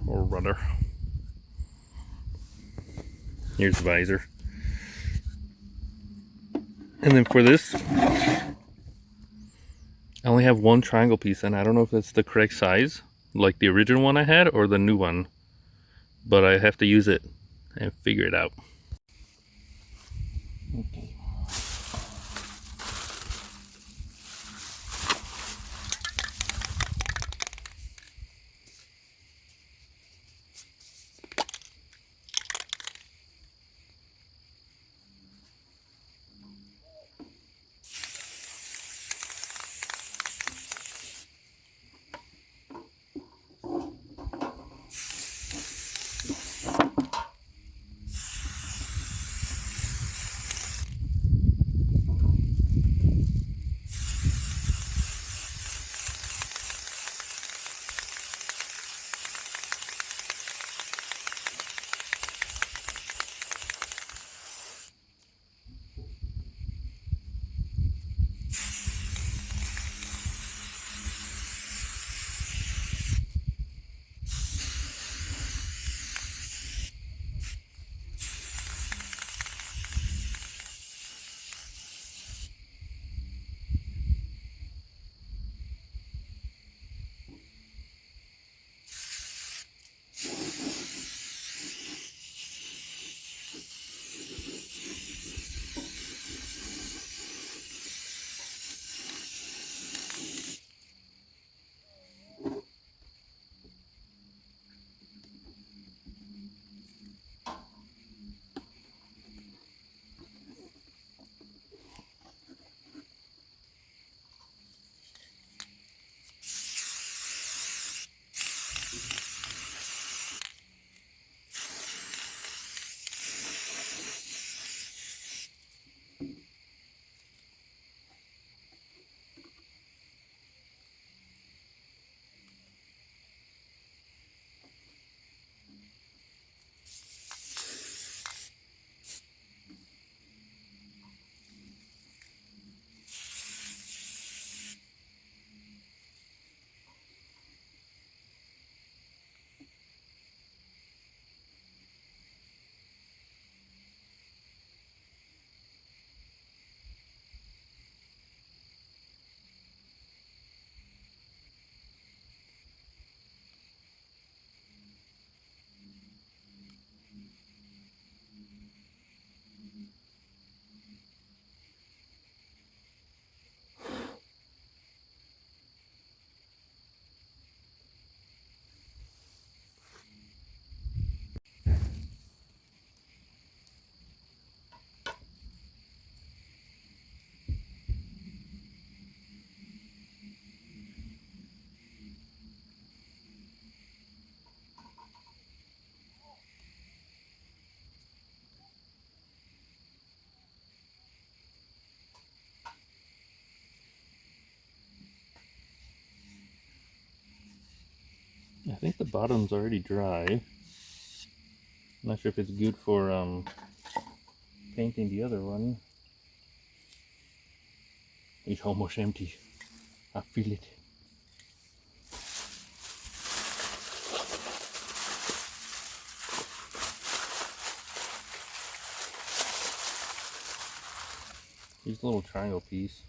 Or rudder. Here's the visor. And then for this, I only have one triangle piece, and I don't know if it's the correct size, like the original one I had or the new one, but I have to use it and figure it out. Okay. I think the bottom's already dry. I'm not sure if it's good for painting the other one. It's almost empty. I feel it. Here's a little triangle piece.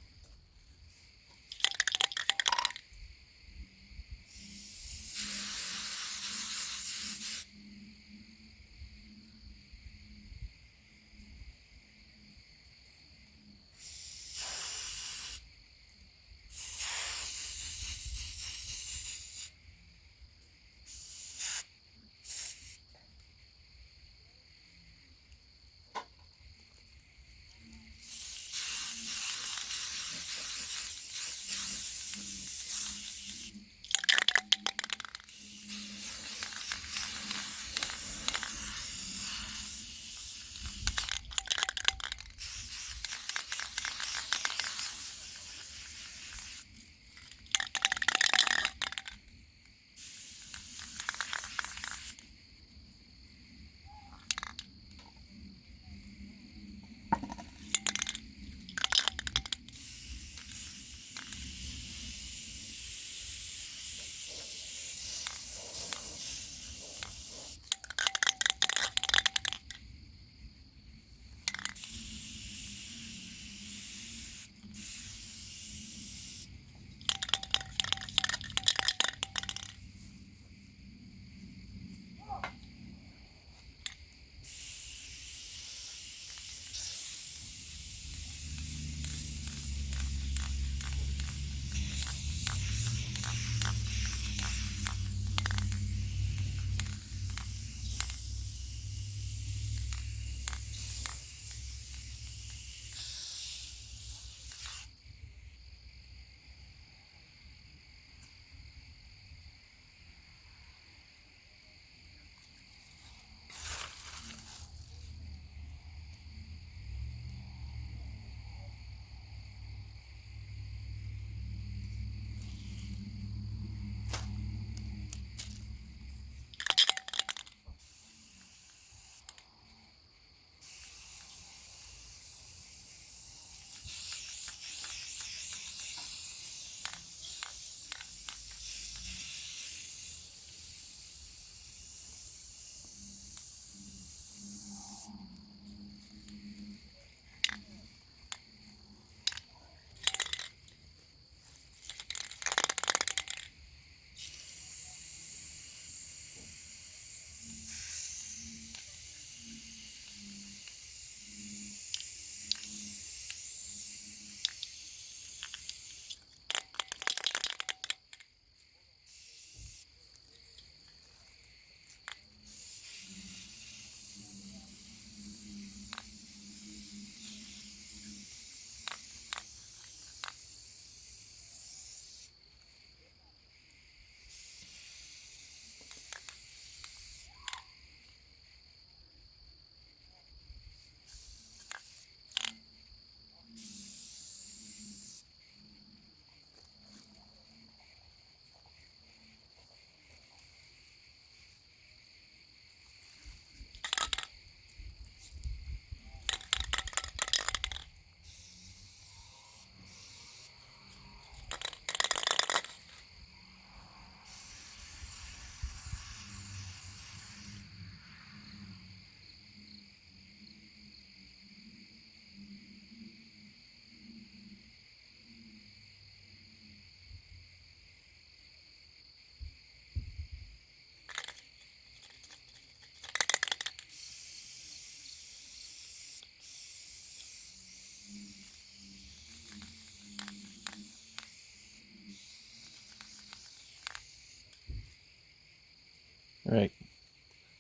Alright,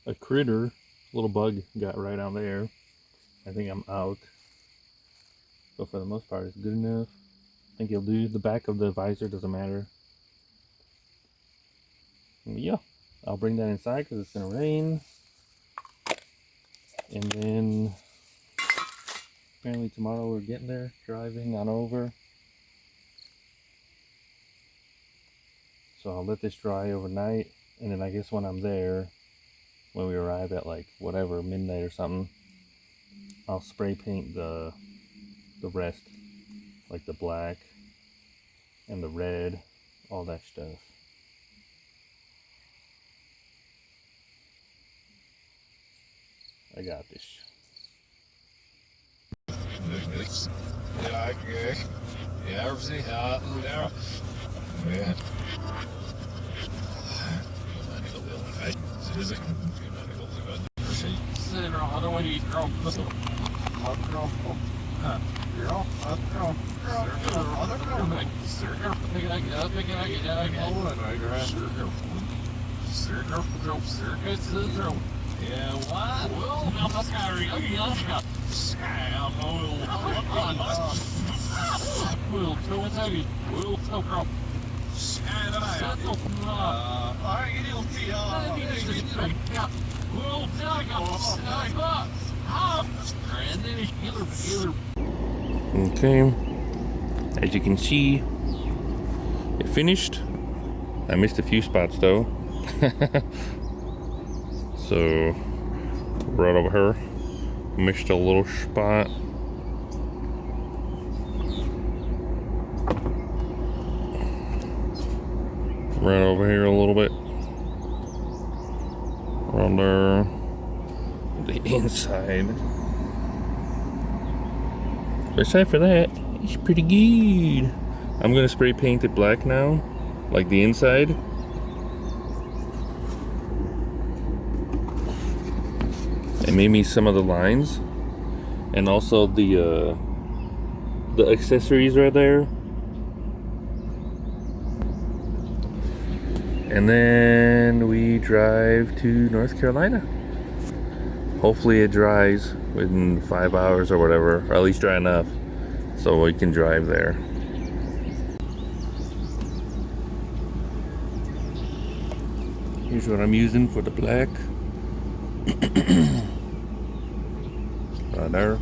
a critter, little bug got right out there. I think I'm out. So for the most part, it's good enough. I think he'll do. The back of the visor doesn't matter. And yeah, I'll bring that inside because it's going to rain. And then apparently tomorrow we're getting there, driving on over. So I'll let this dry overnight. And then I guess when I'm there, when we arrive at like whatever, midnight or something, I'll spray paint the rest, like the black and the red, all that stuff. I got this. Ja, kijk. Ja, precies. Ja, ja. Ja. Yeah, what? Well, now that's got Okay, as you can see, it finished. I missed a few spots though. So right over here, missed a little spot. Right over here a little bit. Around there. The inside. But aside for that, it's pretty good. I'm gonna spray paint it black now, like the inside. And maybe some of the lines, and also the accessories right there. And then we drive to North Carolina. Hopefully it dries within 5 hours or whatever, or at least dry enough so we can drive there. Here's what I'm using for the black. Right there.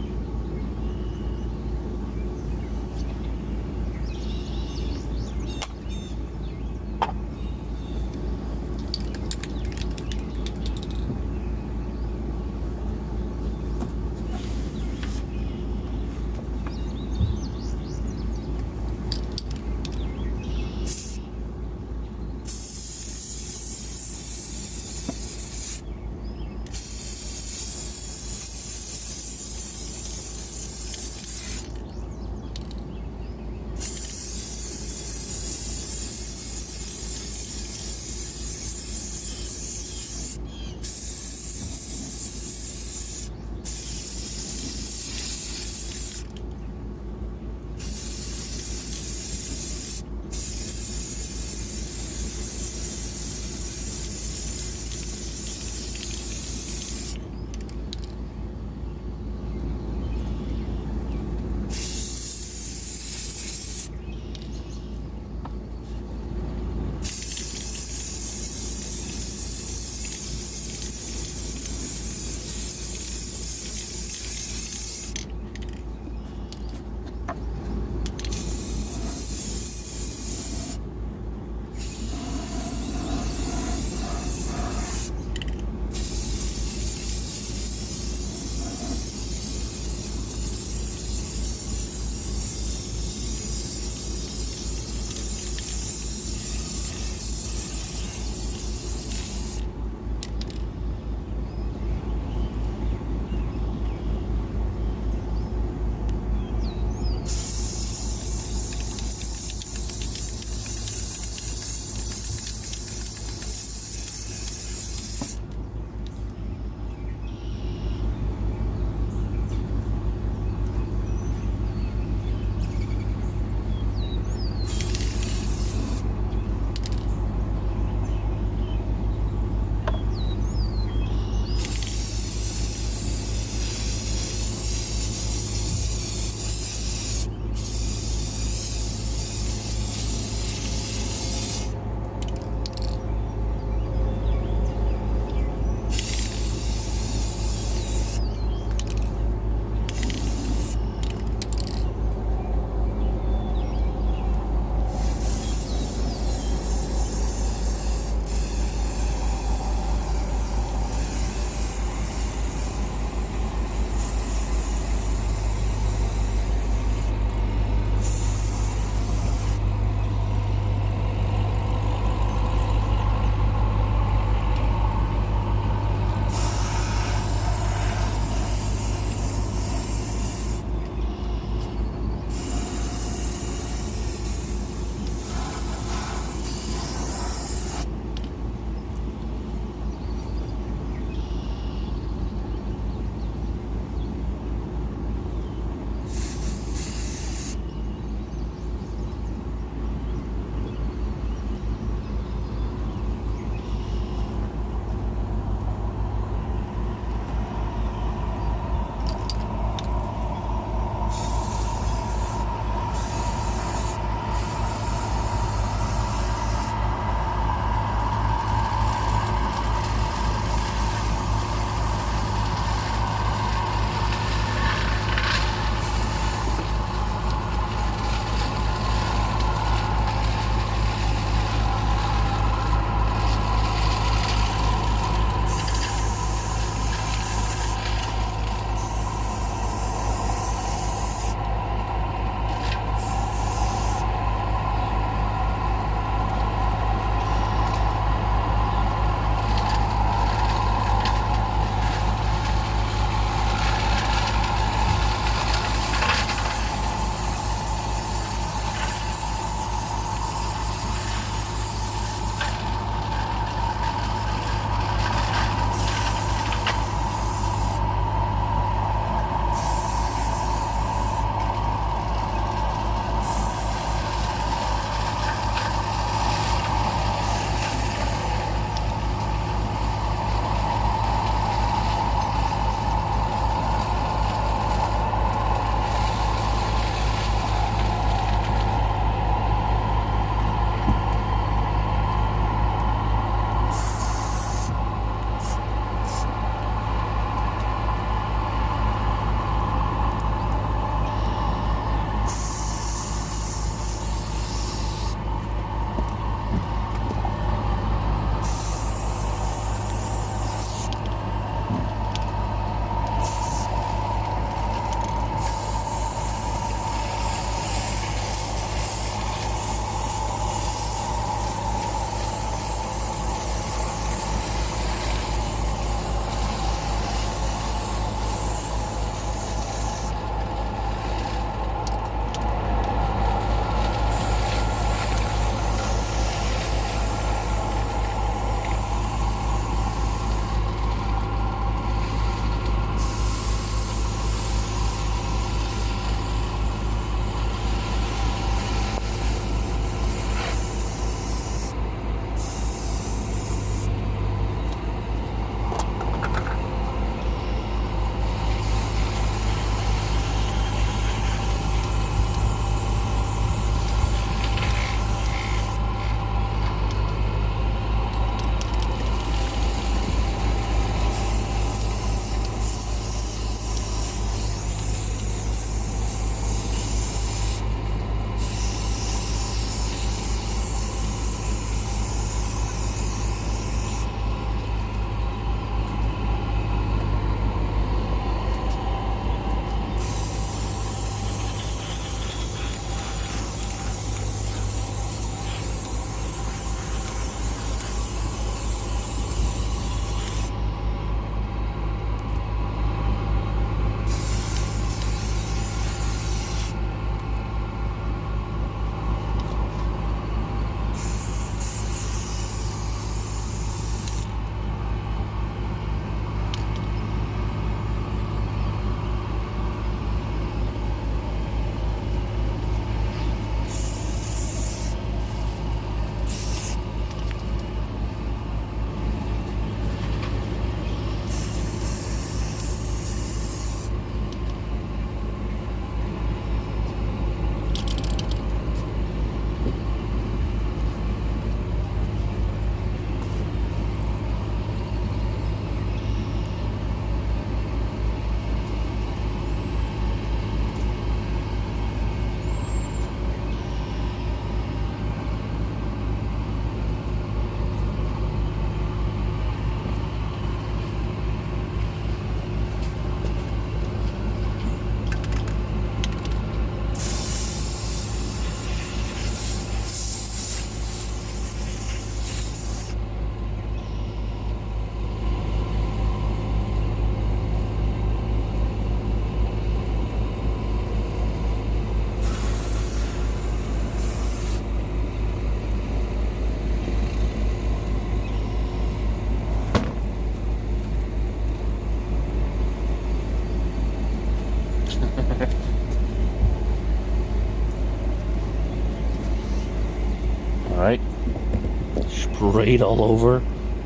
sprayed all over.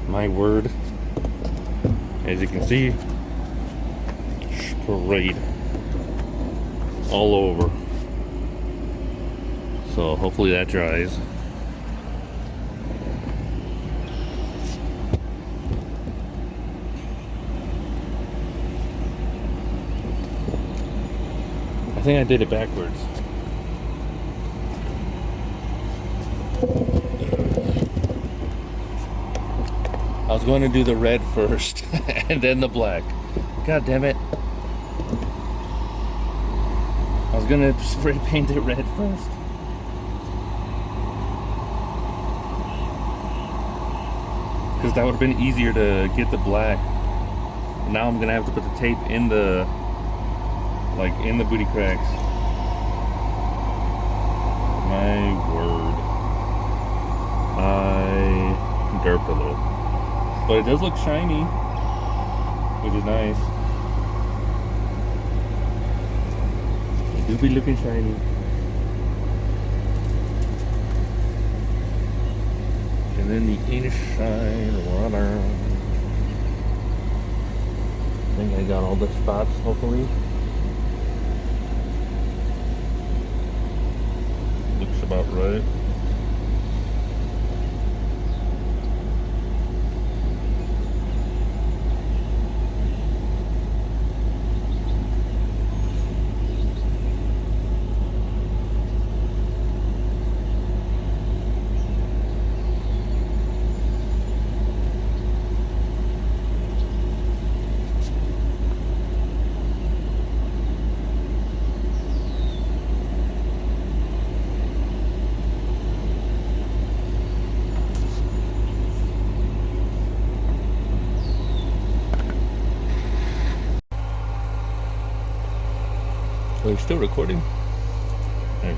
My word. As you can see, sprayed all over. So hopefully that dries. I think I did it backwards. I was going to do the red first and then the black. God damn it. I was going to spray paint it red first. Because that would have been easier to get the black. Now I'm going to have to put the tape in the, like in the booty cracks. My word. I derped a little. But it does look shiny, which is nice. It do be looking shiny. And then the inside water. I think I got all the spots, hopefully. Looks about right. Are you still recording? Okay.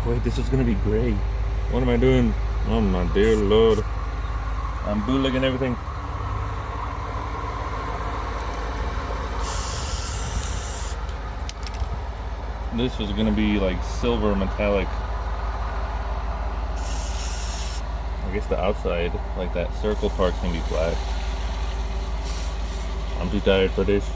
Wait, this is gonna be gray. What am I doing? Oh my dear Lord. I'm bootlegging everything. This was gonna be like silver metallic. I guess the outside, like that circle part, can be black. I'm too tired for this.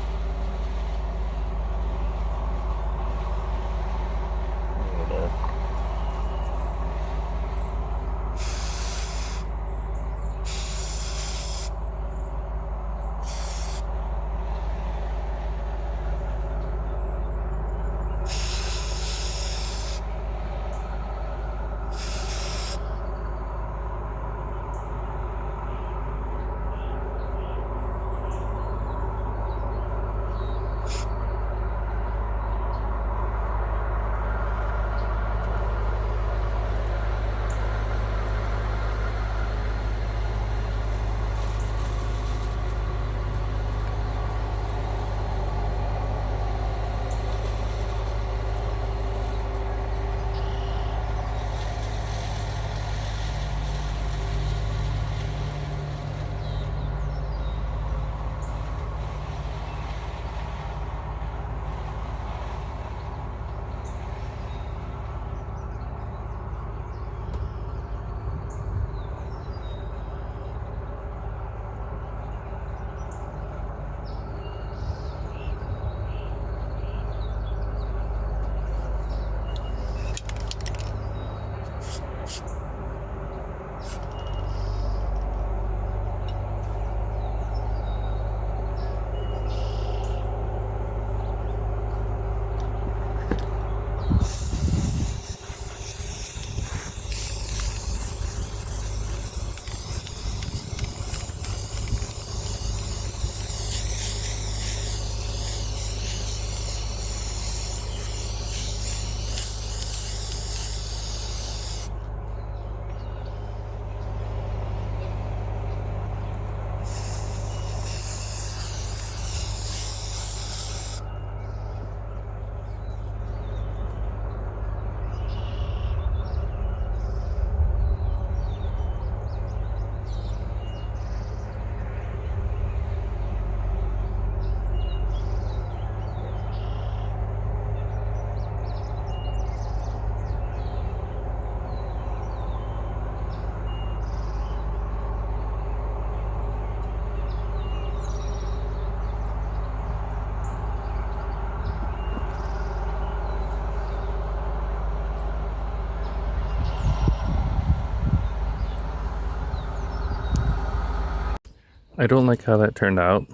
I don't like how that turned out.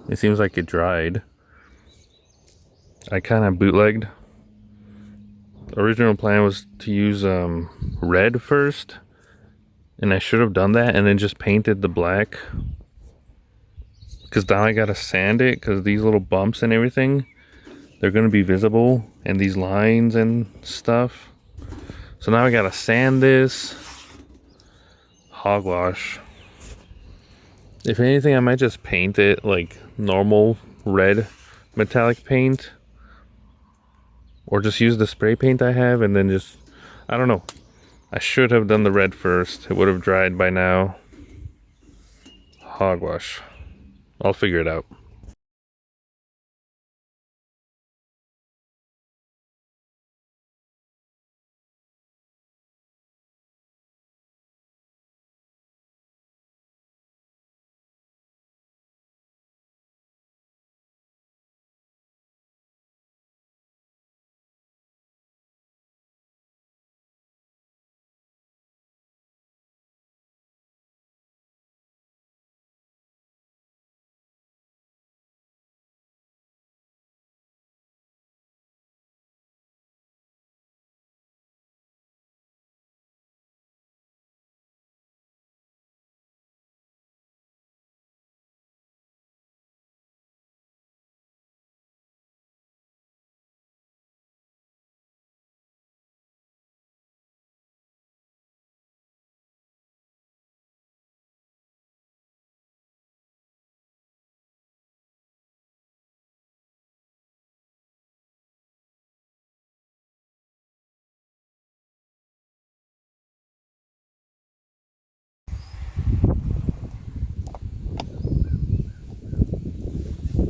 It seems like it dried. I kind of bootlegged. The original plan was to use red first, and I should have done that and then just painted the black. Because now I gotta sand it because these little bumps and everything, they're gonna be visible, and these lines and stuff. So now I gotta sand this. Hogwash. If anything, I might just paint it like normal red metallic paint, or just use the spray paint I have and then just, I don't know. I should have done the red first. It would have dried by now. Hogwash. I'll figure it out.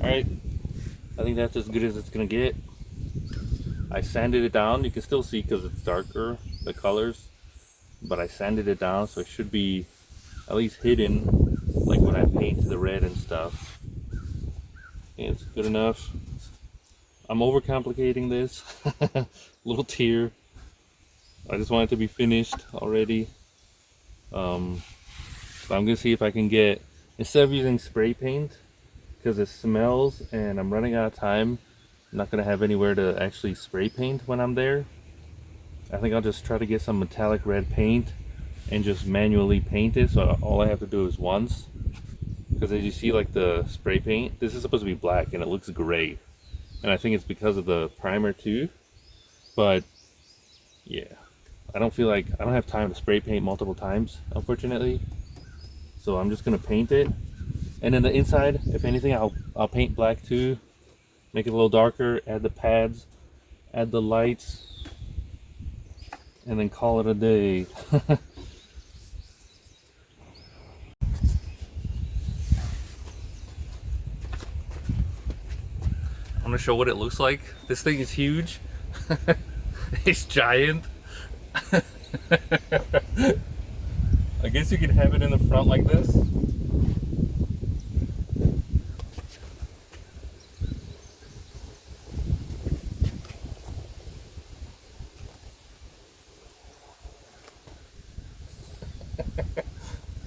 Alright, I think that's as good as it's gonna get. I sanded it down. You can still see because it's darker, the colors, but I sanded it down so it should be at least hidden, like when I paint the red and stuff. Okay, it's good enough. I'm overcomplicating this. Little tear. I just want it to be finished already. But I'm gonna see if I can get, instead of using spray paint, because it smells and I'm running out of time, I'm not gonna have anywhere to actually spray paint when I'm there. I think I'll just try to get some metallic red paint and just manually paint it, so all I have to do is once. Because as you see, like the spray paint, this is supposed to be black and it looks gray, and I think it's because of the primer too. But yeah, I don't have time to spray paint multiple times, unfortunately. So I'm just gonna paint it, and then the inside, if anything, I'll paint black too, make it a little darker, add the pads, add the lights, and then call it a day. I'm gonna show what it looks like. This thing is huge. It's giant. I guess you can have it in the front like this.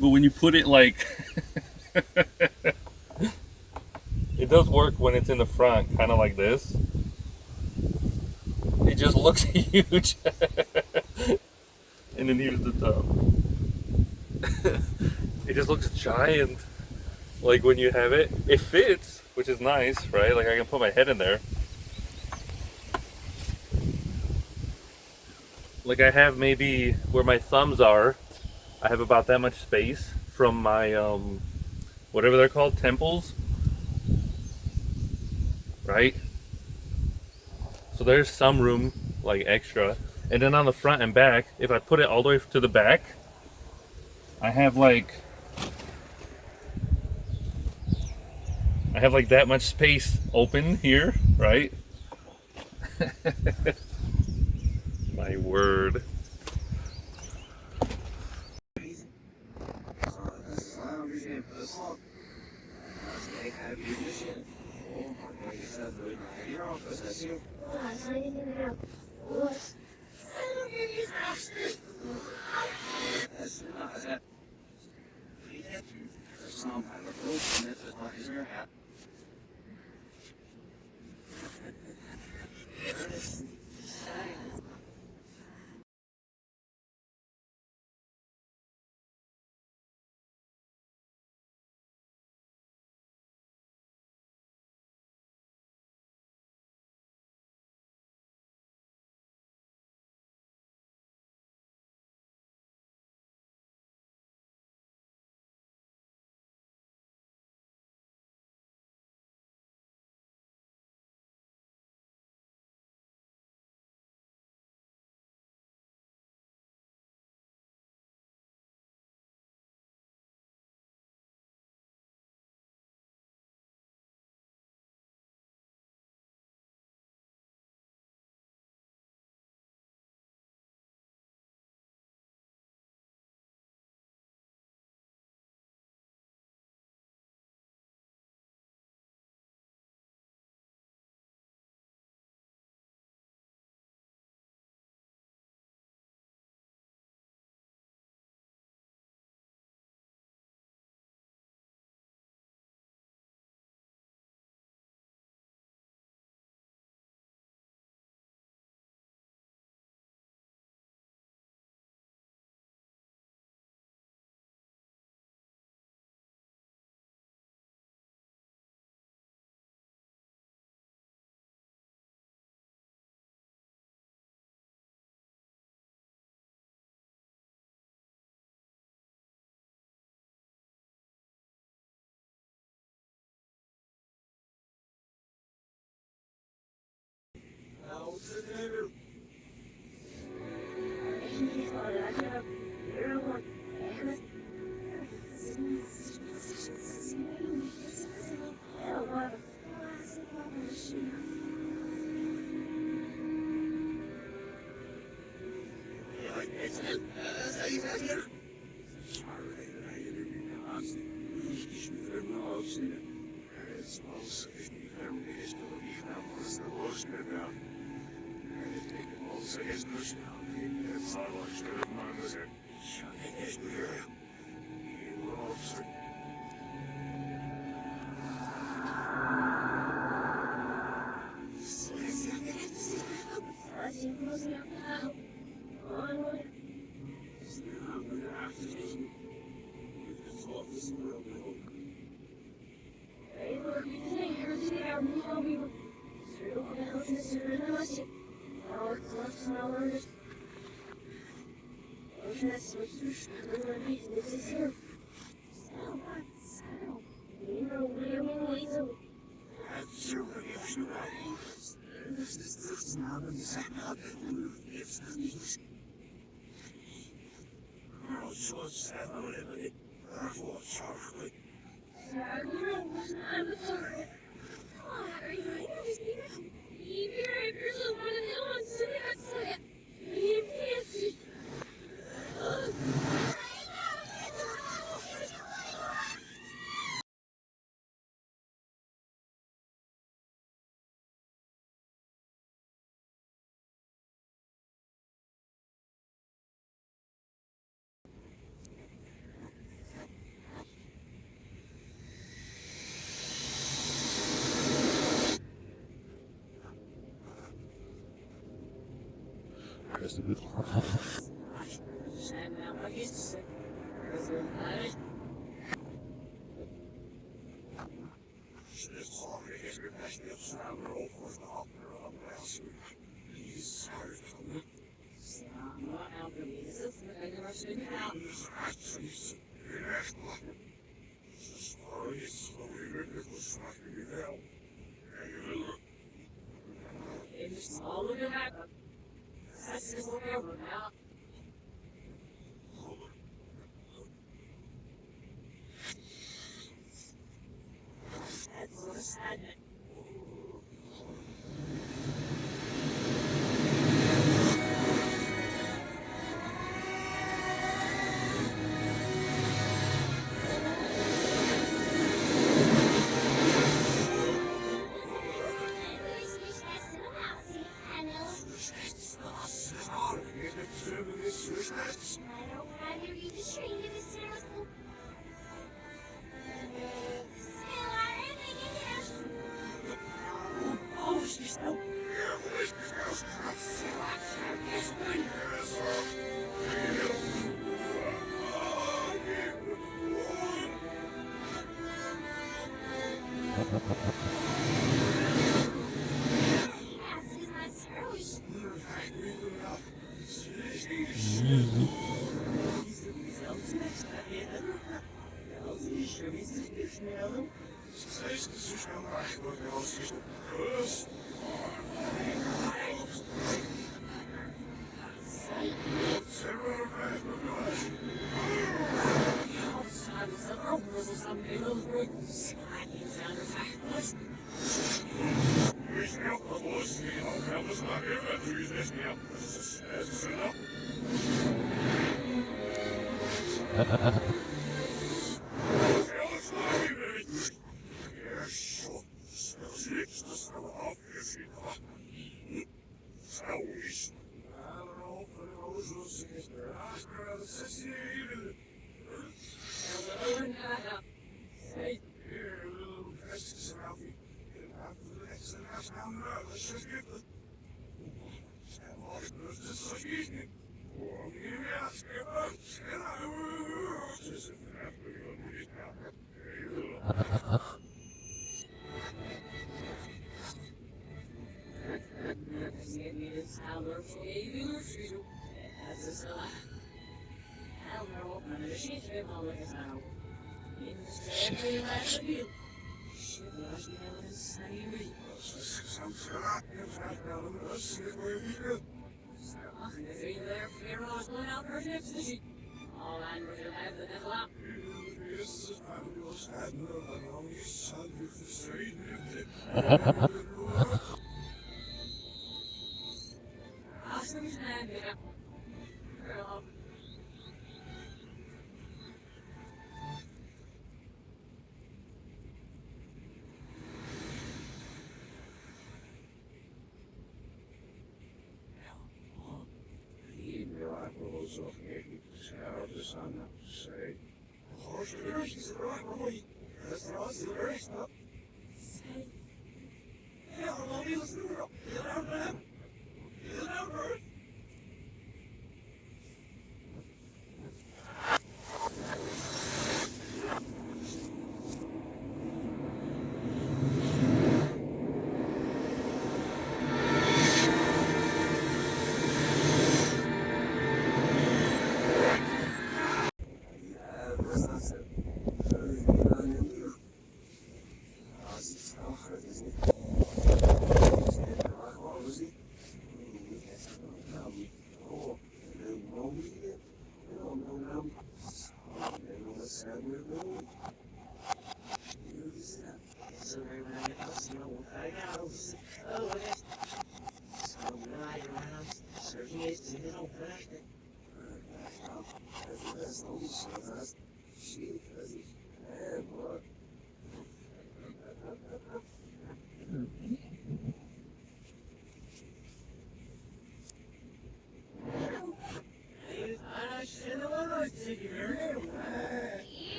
But when you put it like it does work when it's in the front, kind of like this. It just looks huge. And then here's the top. It just looks giant. Like when you have it, it fits, which is nice, right? Like I can put my head in there. Like I have maybe where my thumbs are, I have about that much space from my whatever they're called, temples, right? So there's some room, like extra. And then on the front and back, if I put it all the way to the back, I have like that much space open here, right? My word. some kind of rope in it as much as your hat.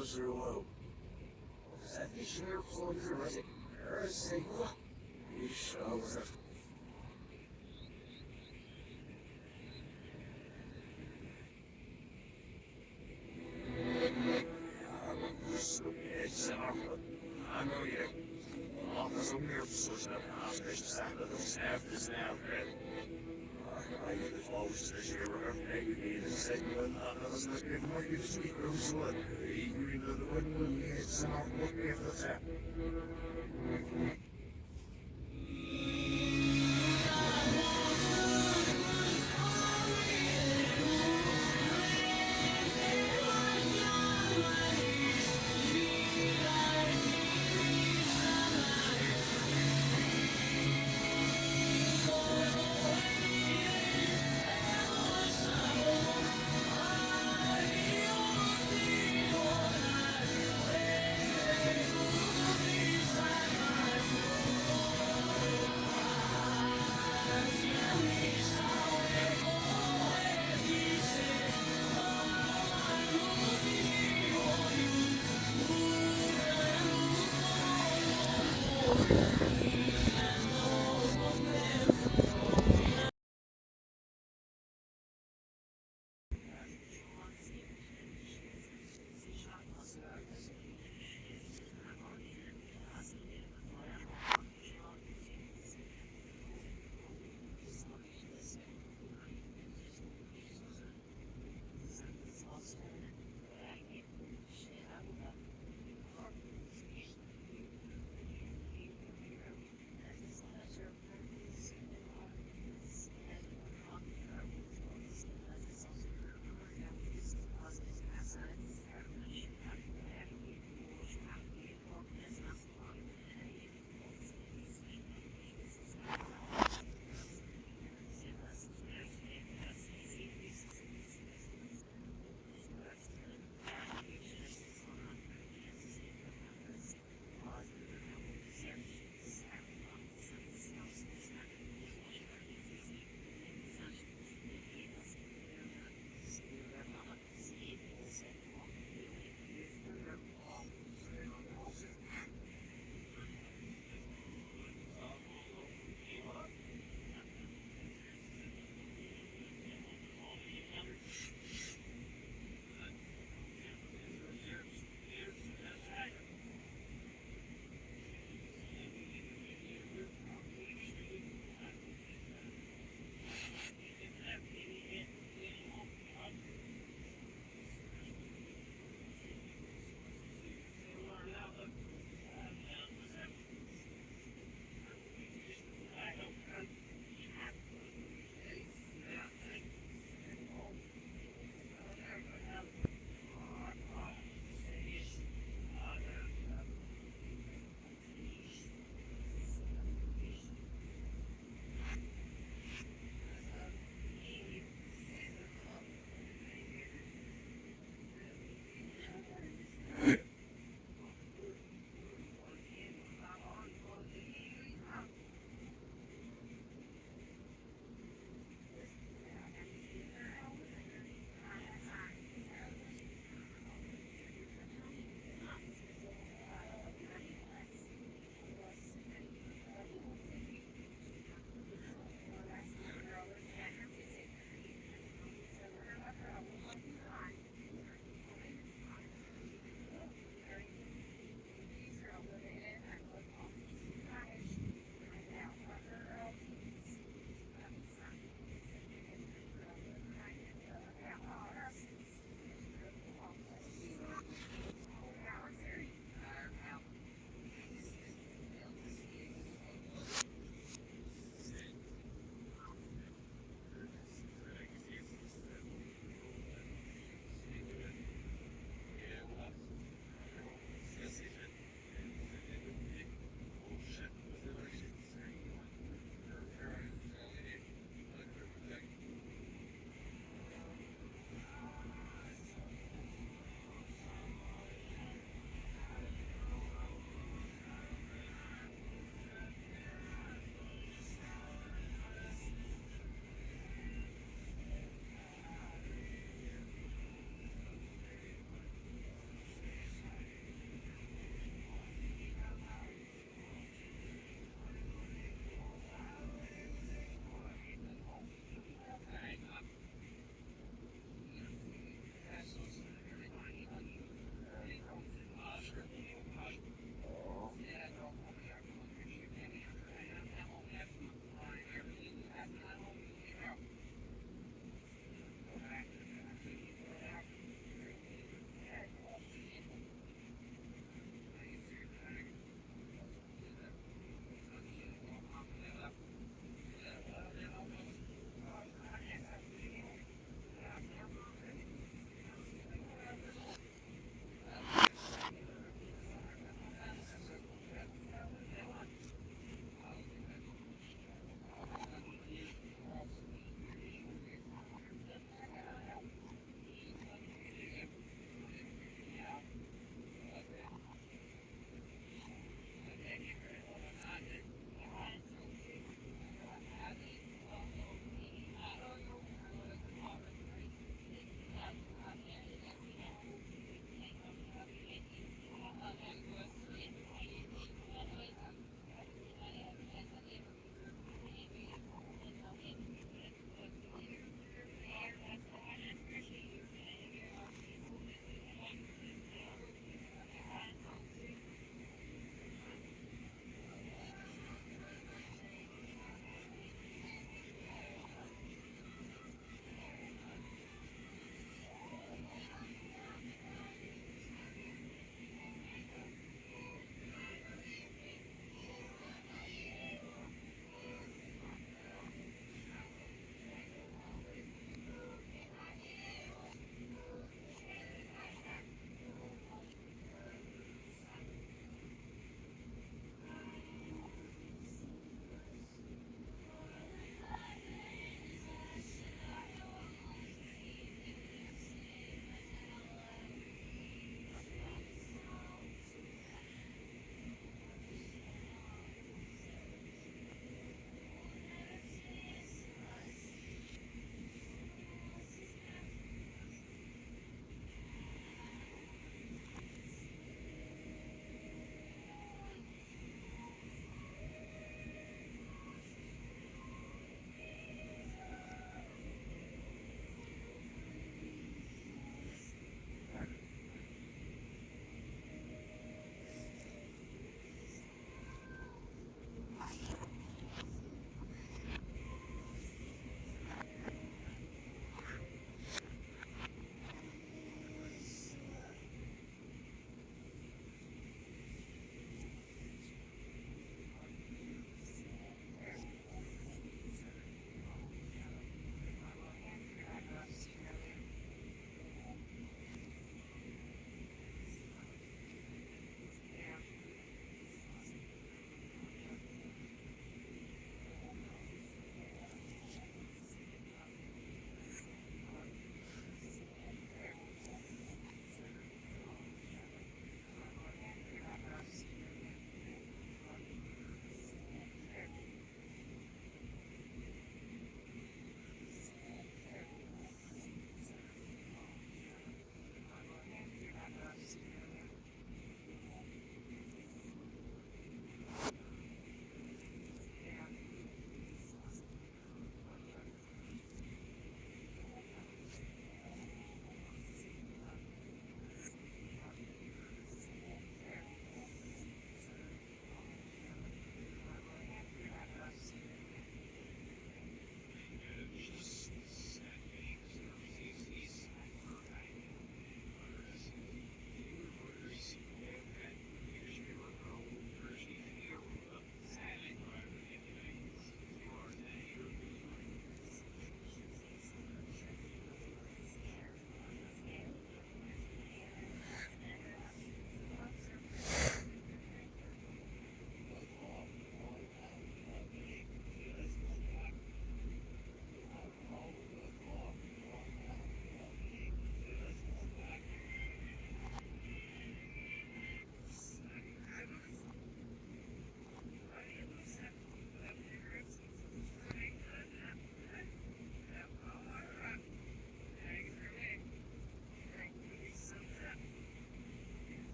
low. That the sheriff for the resident. Say what? He shows it. I know you. Office of Mirror Source of Hospital Santa looks after this now, Fred. I get the close this year of maybe the segment of us that can make it sweet rose wood. Eager into the wood when we hit some of what we have to tap.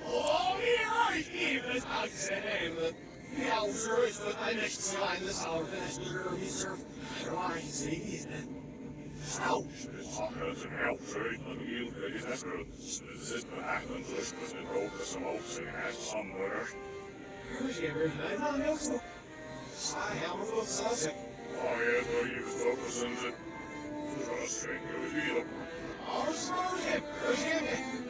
Oh, ja, ich gebe es als Hemme. Ja, so ist es ein nicht so eines Auges, wie surf. Why is it? Stop! Sachen zijn heel vreemd, maar heel veel is dat er. Ze zit me echt een lust met een roke smoke en het somewhere. Who's ever heard of that? So, I have a full sauce. Oh, yeah, no, you focus on it. Just drink it with you. Oh, smoke him! Who's him?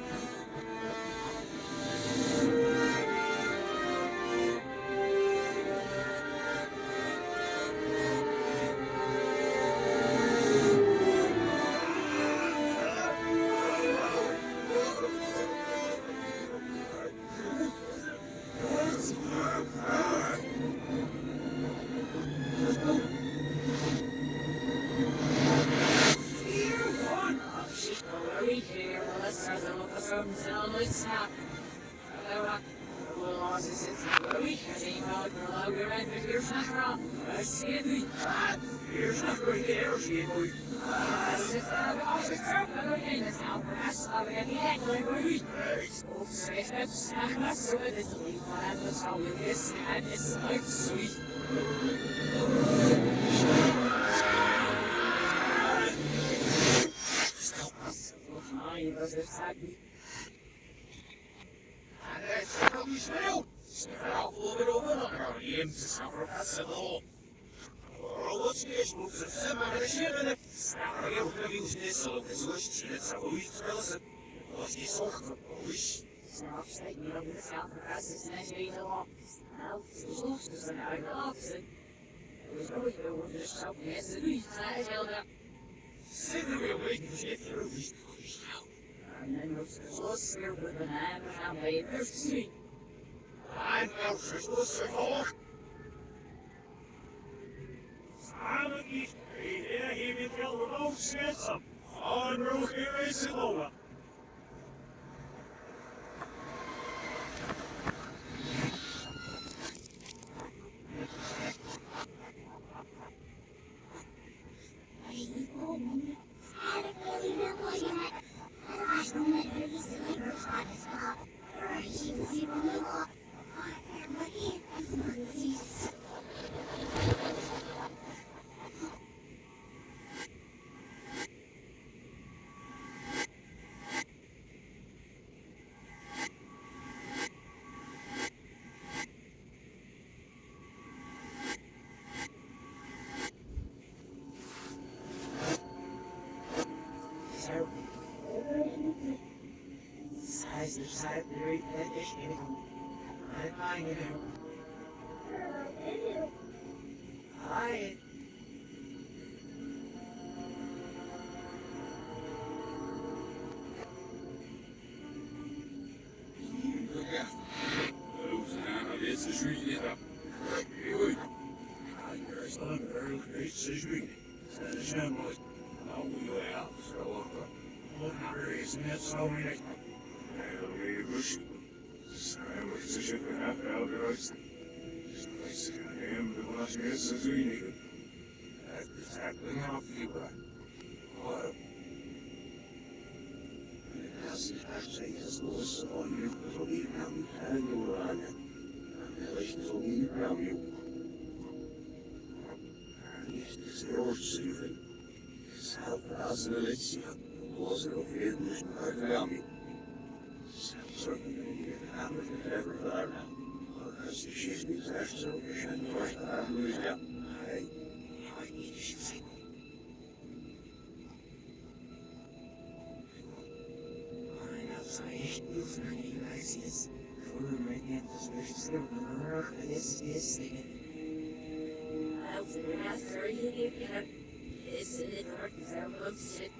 Isn't it hard to sound upset?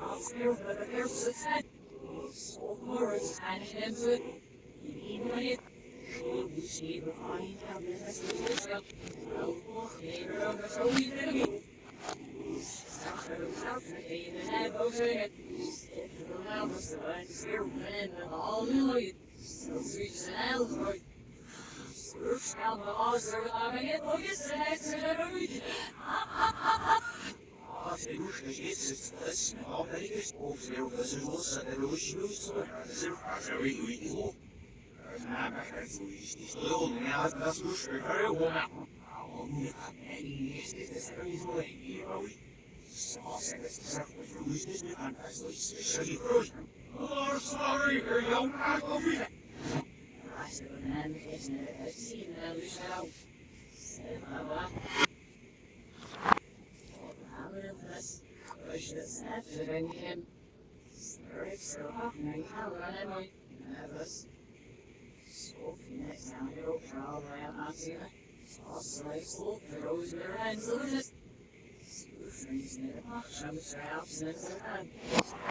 I'll spare for the first of that. So words and hands it. You need money. You see the fine how business is yourself. I'll walk later on the show you did again. Stop the pain and have ocean it. Step to the mountains, the vines here, wind and all the light. So sweet and Alfred. Search out the laws of the minute, focus and accident. After you it's this, all that is over there was a loss and there was used to a very evil. I'm a foolish, little now, that's what you're very well. I'll make up many years, this very way, you know. So I'll say this exactly for who's this new and as least especially first. Oh, sorry, you're young, I love you. I said, man, it's never seen another show. Said, Precious after him. Spirit so often I can't run away. Nervous. Sophie next time you don't travel around not seeing it. Also like slope for those in their hands loses. Solutions near the box shows their house next to them.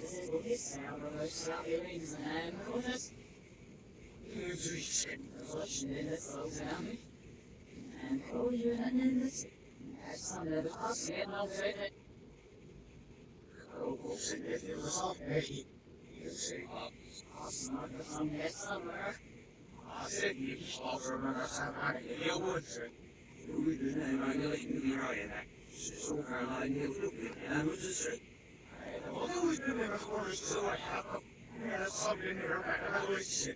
This is what this sound of those salvings and I'm cautious. Reflection in this slows down me. And oh, you're not in this. That's something that was possible and I'll say that. Oh, significant result, hey. You say, Not the some get somewhere. I said you just remember somebody in your woods. You didn't know I knew it be right in that. So far, I knew it, and I was just straight. I had always been in a corner, so I have them. And it's something here back in the woods.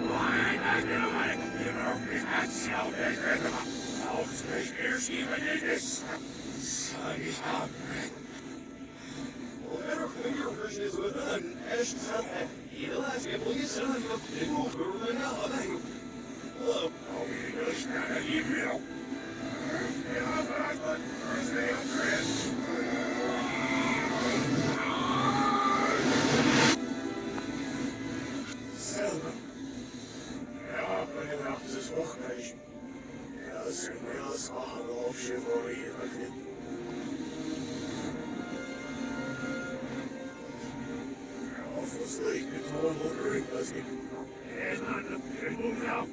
Why, I didn't like it, you know, it's not self-defensive. I'll space ears even in this. Sun is out. Whatever your version is with an ash something. You'll ask him, will you send him a big over and out of it? Look, oh, he does not a email. Selber. Ja, meine Nacht ist Wochreich. Ja, sind wir als Machen auf Chivalry hier. Sleep is all over it, doesn't it? And on the people now.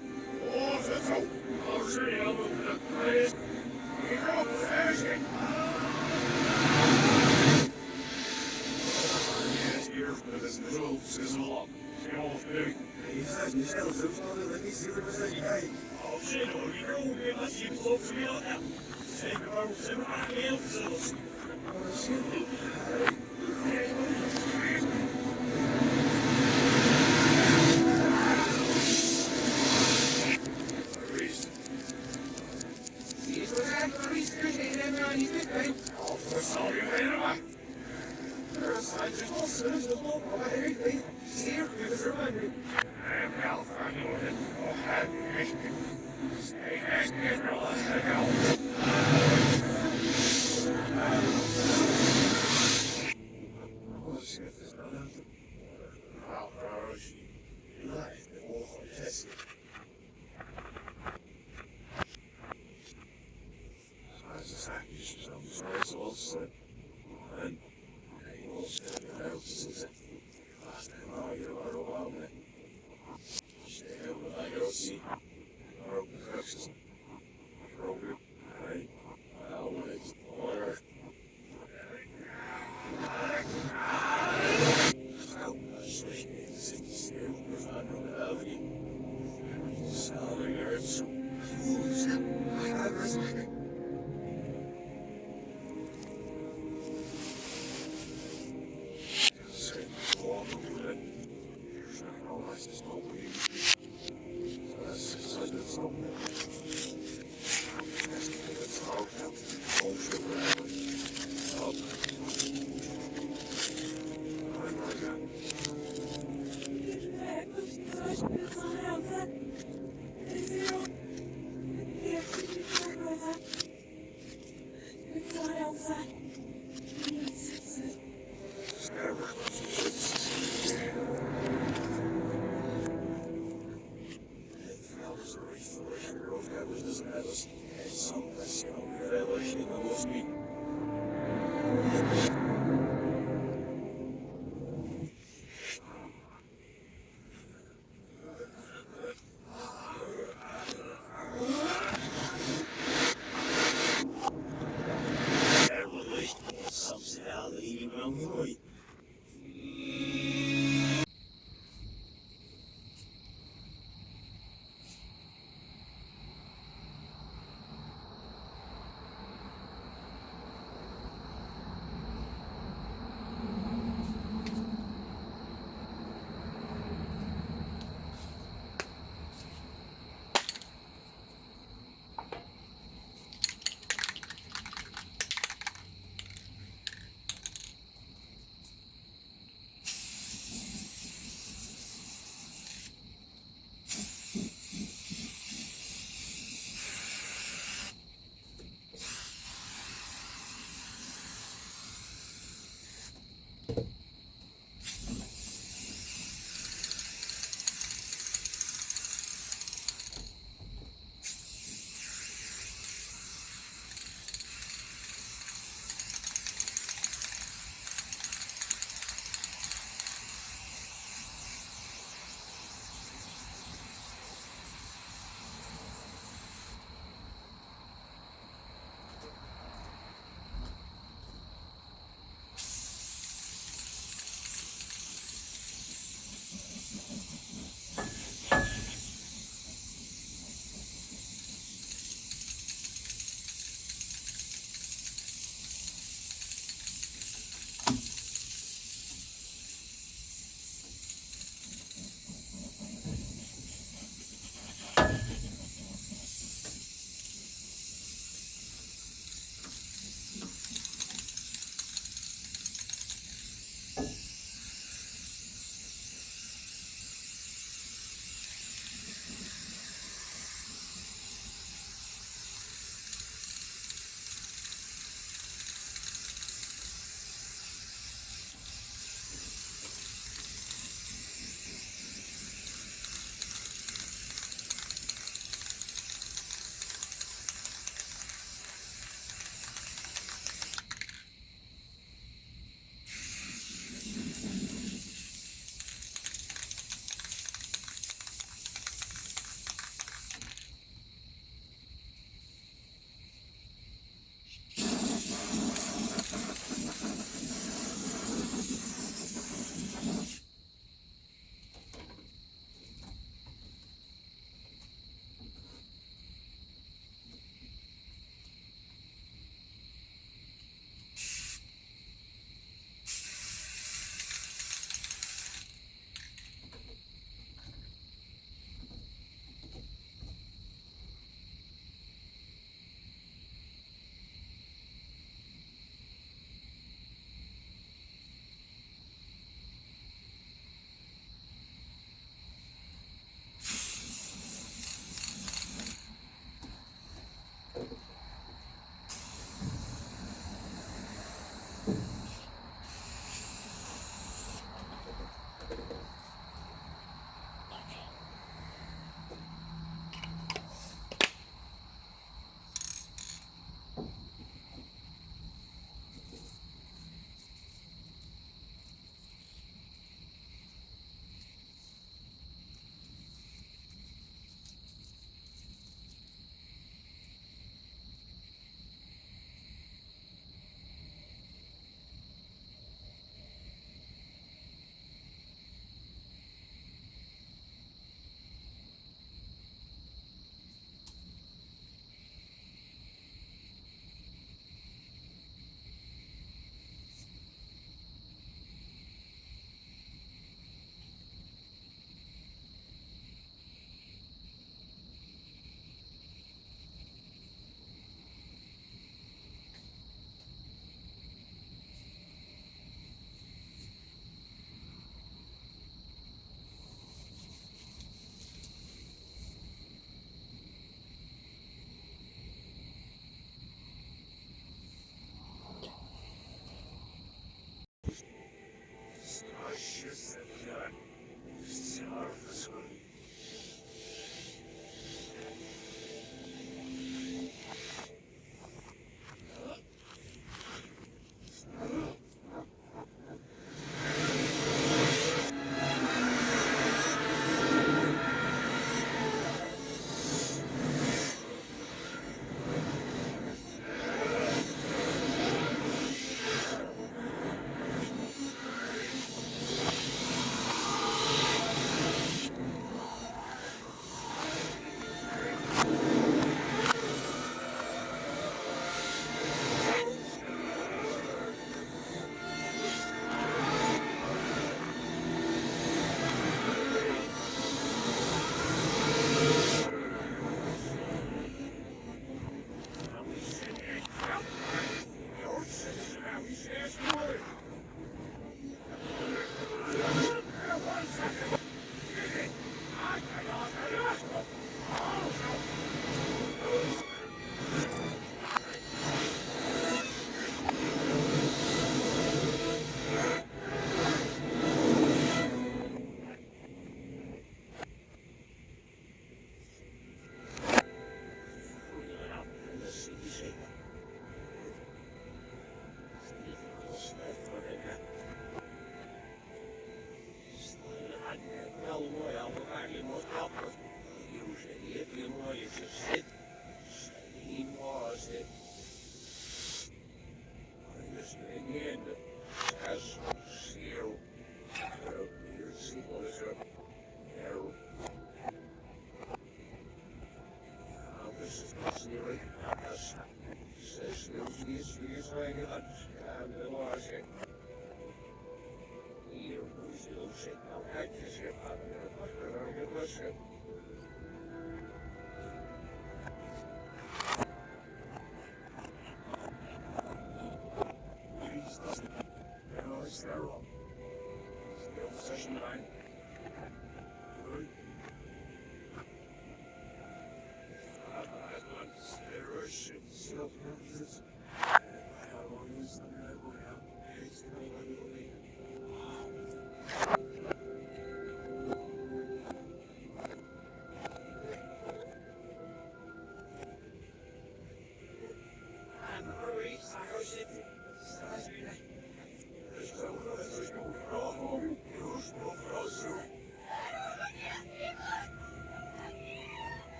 Oh, that's all. I'll show you the place. You're all fashion. Yes, here, this little sizzle up. Shelf big. He's such a shell, so let me see what was that guy. Oh, shit, you're all good. Let's see what's over here now. Take about 7 ounces. Oh, shit.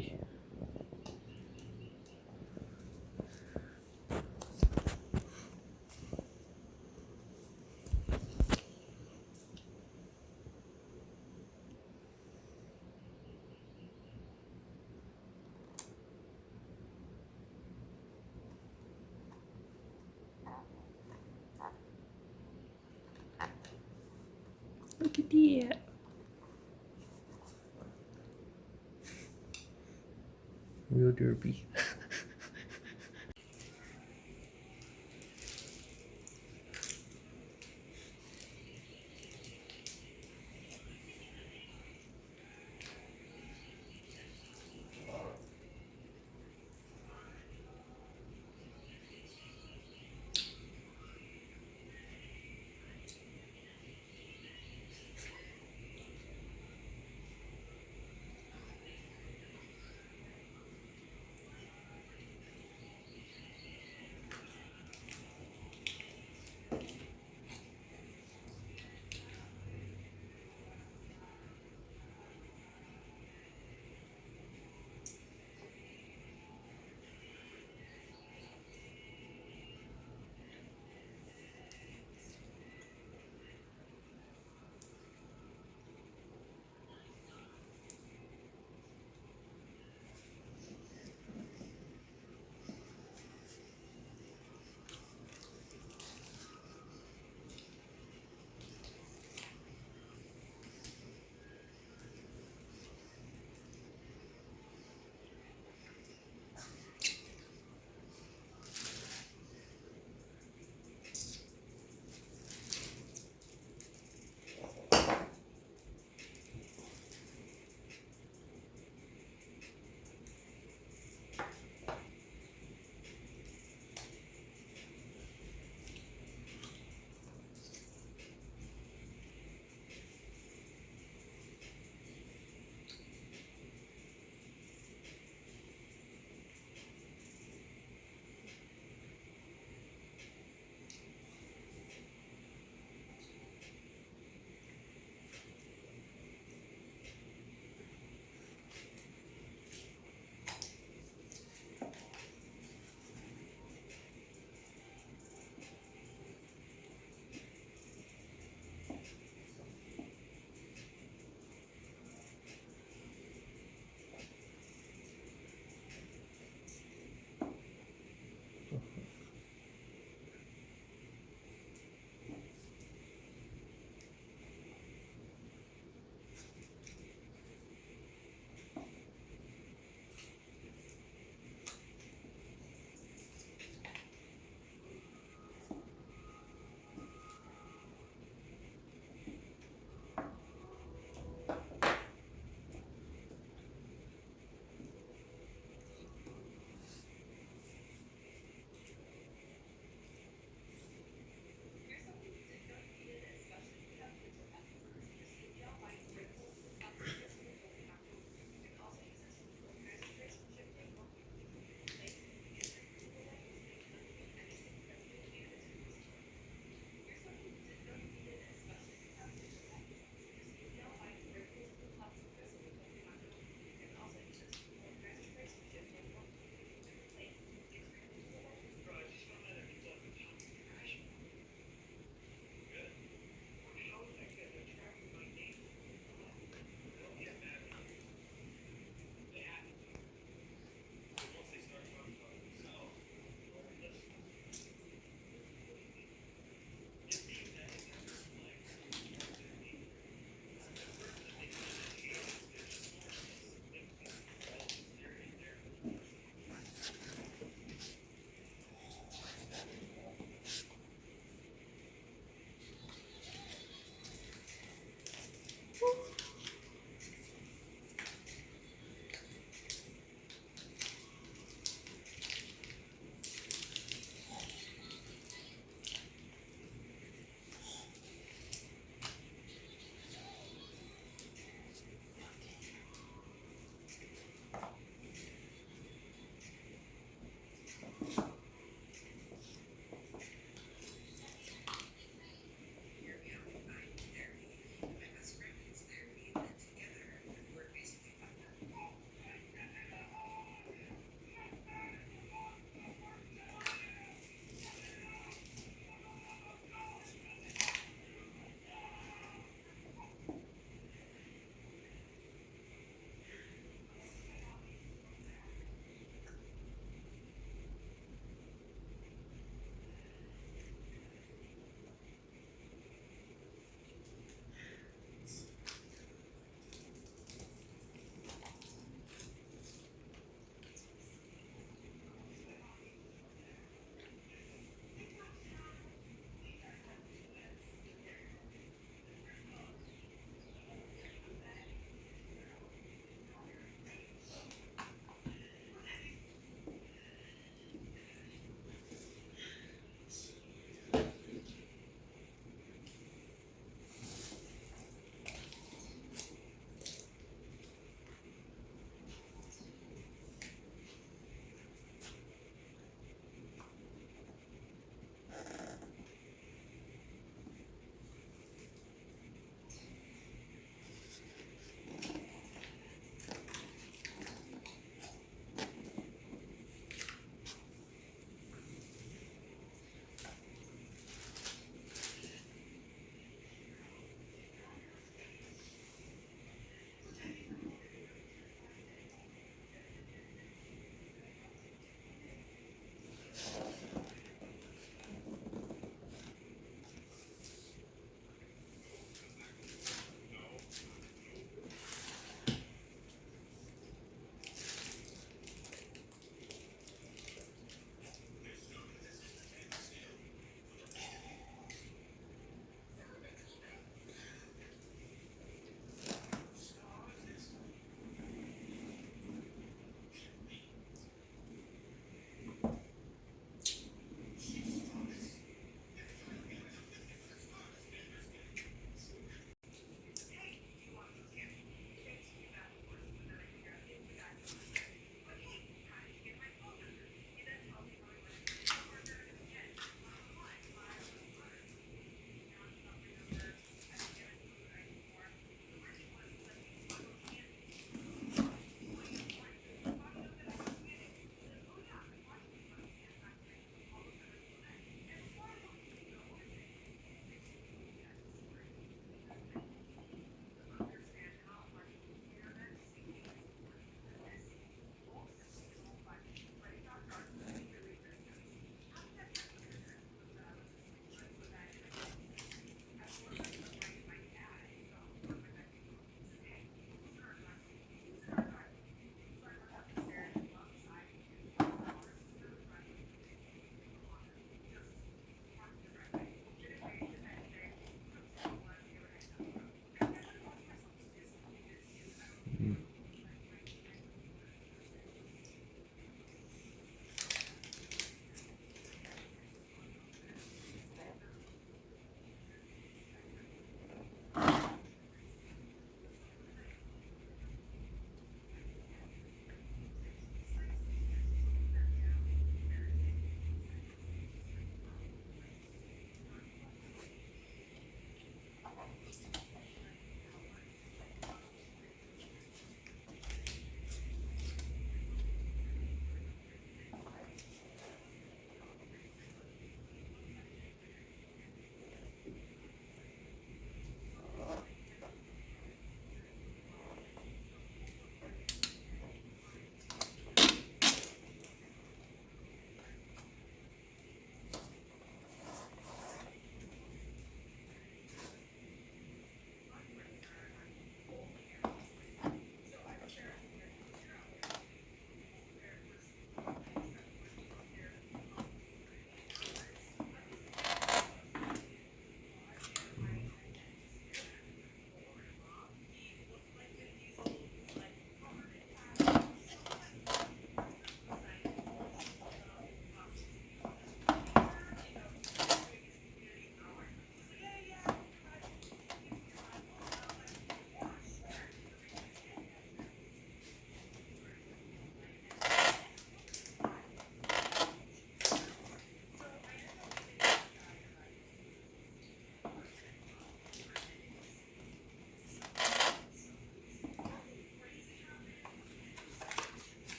derby. Look at that. Real derby.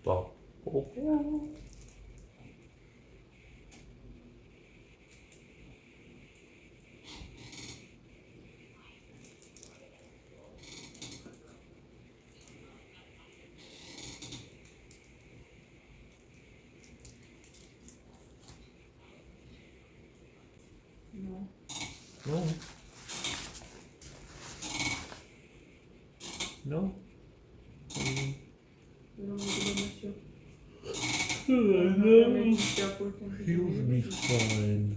Well, No. no. No. We don't need to go miss you. No. Making stuff working. He'll be fine.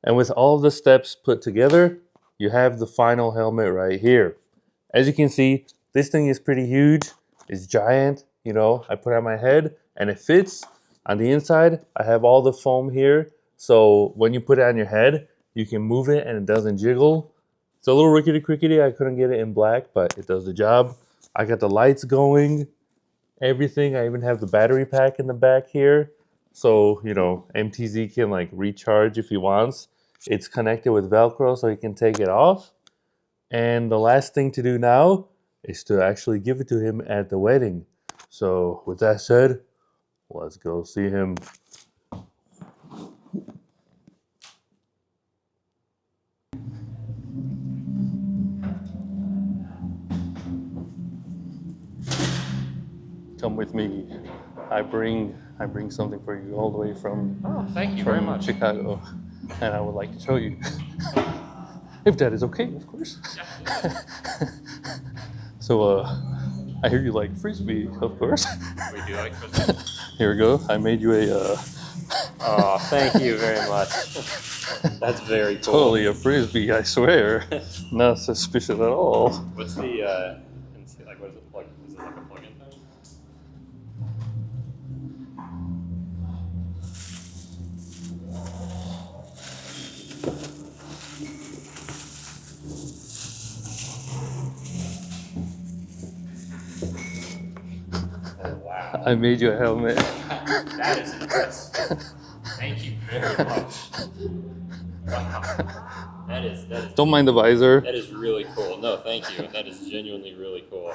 And with all of the steps put together, you have the final helmet right here. As you can see, this thing is pretty huge. It's giant, you know, I put it on my head and it fits. On the inside, I have all the foam here. So when you put it on your head, you can move it and it doesn't jiggle. It's a little rickety-crickety. I couldn't get it in black, but it does the job. I got the lights going, everything. I even have the battery pack in the back here. So, you know, MTZ can like recharge if he wants. It's connected with Velcro so he can take it off. And the last thing to do now is to actually give it to him at the wedding. So with that said, let's go see him. Come with me. I bring something for you all the way from Thank you very much. Chicago, and I would like to show you. If that is okay, of course. So, I hear you like Frisbee, of course. We do like Christmas. Here we go. I made you a Oh, thank you very much. That's very cool. totally a Frisbee, I swear. Not suspicious at all. What's the, what is it plug? Is it like a plug-in thing? Oh, wow. I made you a helmet. That is impressive. Thank you very much. Wow. That is Don't mind the visor. that is really cool. No, thank you. That is genuinely really cool.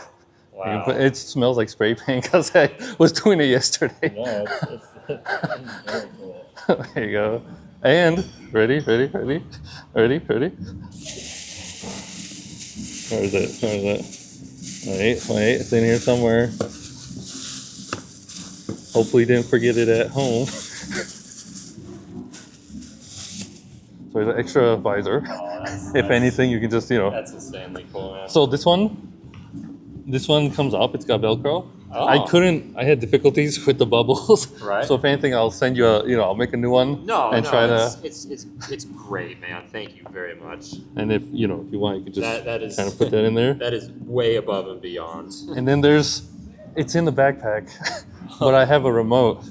Wow. It smells like spray paint because I was doing it yesterday. No, it's very cool. There you go. And ready? Where is it? Wait, it's in here somewhere. Hopefully you didn't forget it at home. So there's an extra visor. Oh, If anything, you can just, you know. That's insanely cool, man. So this one comes off. It's got Velcro. Oh. I had difficulties with the bubbles. Right. So if anything, I'll send you I'll make a new one. It's great, man. Thank you very much. And if you want, you could just That is kind of put that in there. That is way above and beyond. And then it's in the backpack, but I have a remote.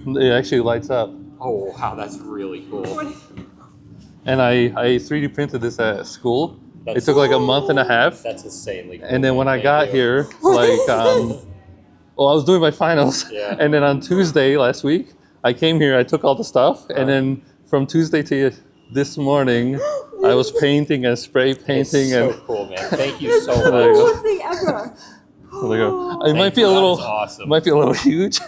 It actually lights up. Oh wow, that's really cool. And I 3D printed this at school. That's- It took like a month and a half. That's insanely cool. And then when I Thank got you. here, like, well, I was doing my finals. Yeah. And then on Tuesday last week, I came here, I took all the stuff. And then from Tuesday to this morning, I was painting and spray It's painting. so And cool, man. Thank you so There you much. go. Coolest thing ever. there you go. It might be you, a that little, is awesome. might be a little huge,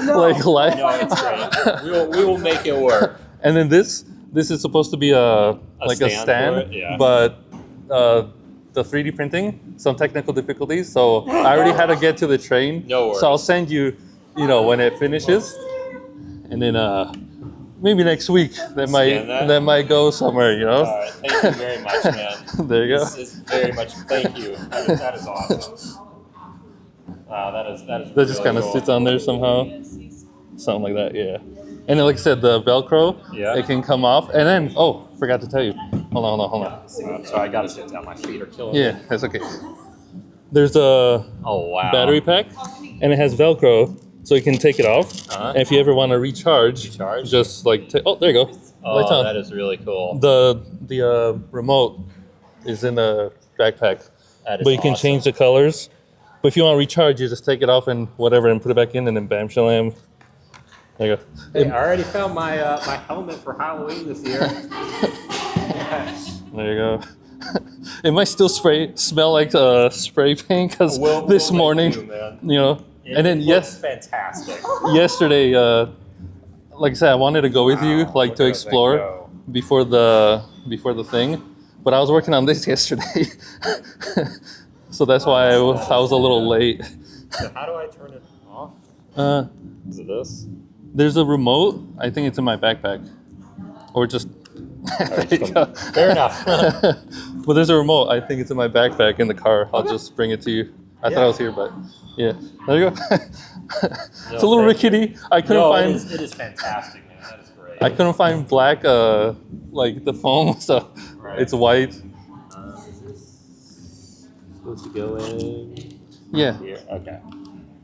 No. like light. No, it's great. We will make it work. And then this is supposed to be a stand stand, for it, yeah. but the 3D printing, some technical difficulties. So I already had to get to the train. No worries. So I'll send you, when it finishes, and then maybe next week that that? might go somewhere. All right. Thank you very much, man. There you go. This is very much. Thank you. That is awesome. Wow, that is. That Really just kind of cool. sits on there somehow, something like that. Yeah. And then, like I said, the Velcro, Yeah. it can come off. And then, forgot to tell you. Hold on. So I gotta sit down. My feet are killing me. Yeah, that's okay. There's a Oh wow. battery pack, and it has Velcro, so you can take it off. Uh-huh. And if you ever want to recharge, just like there you go. Lights Oh, on. that is really cool. The remote is in the backpack, That is but you can awesome. change the colors. But if you want to recharge, you just take it off and whatever, and put it back in, and then bam, shalam. There you go. Hey, I already found my my helmet for Halloween this year. There you go. It might still smell like spray paint because We'll this make morning, do, man. and then It yes. looks fantastic. Yesterday, like I said, I wanted to go with you, like Look to at that explore go. before the thing, but I was working on this yesterday, so that's why I was a little late. So how do I turn it off? Is it this? There's a remote. I think it's in my backpack, or just. There you go. Fair enough. But there's a remote. I think it's in my backpack in the car. I'll just bring it to you. I thought I was here, but yeah. There you go. It's a little thank you. rickety. I couldn't No, find. it is fantastic, man. That is great. I couldn't find black like the foam, so Right. it's white. Is this supposed to go in Yeah, here? Okay.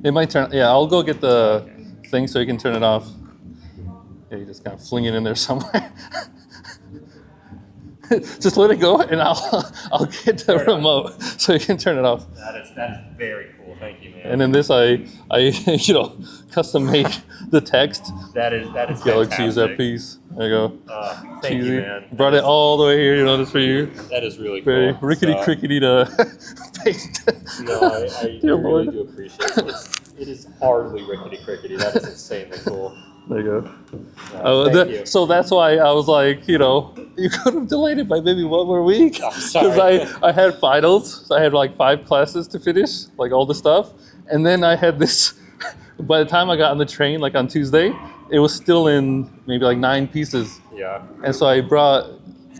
it might turn. Yeah, I'll go get the Okay. thing so you can turn it off. Yeah, you just kind of fling it in there somewhere. Just let it go, and I'll get the Fair enough. remote so you can turn it off. That is very cool. Thank you, man. And then this, I custom made the text. that is Galaxy is that fantastic. piece. There you go. Thank Cheesy. you, man. Brought it all the way here, just for you. That is really Very cool. rickety So, crickety to paint. No, I Dear really Lord. do appreciate it. It is hardly rickety crickety. That is insanely cool. There you go. Thank you. So that's why I was like, you could have delayed it by maybe 1 more week. I'm sorry. Because I had finals. So I had like 5 classes to finish, like all the stuff. And then I had this, by the time I got on the train, like on Tuesday, it was still in maybe like 9 pieces. Yeah. And so I brought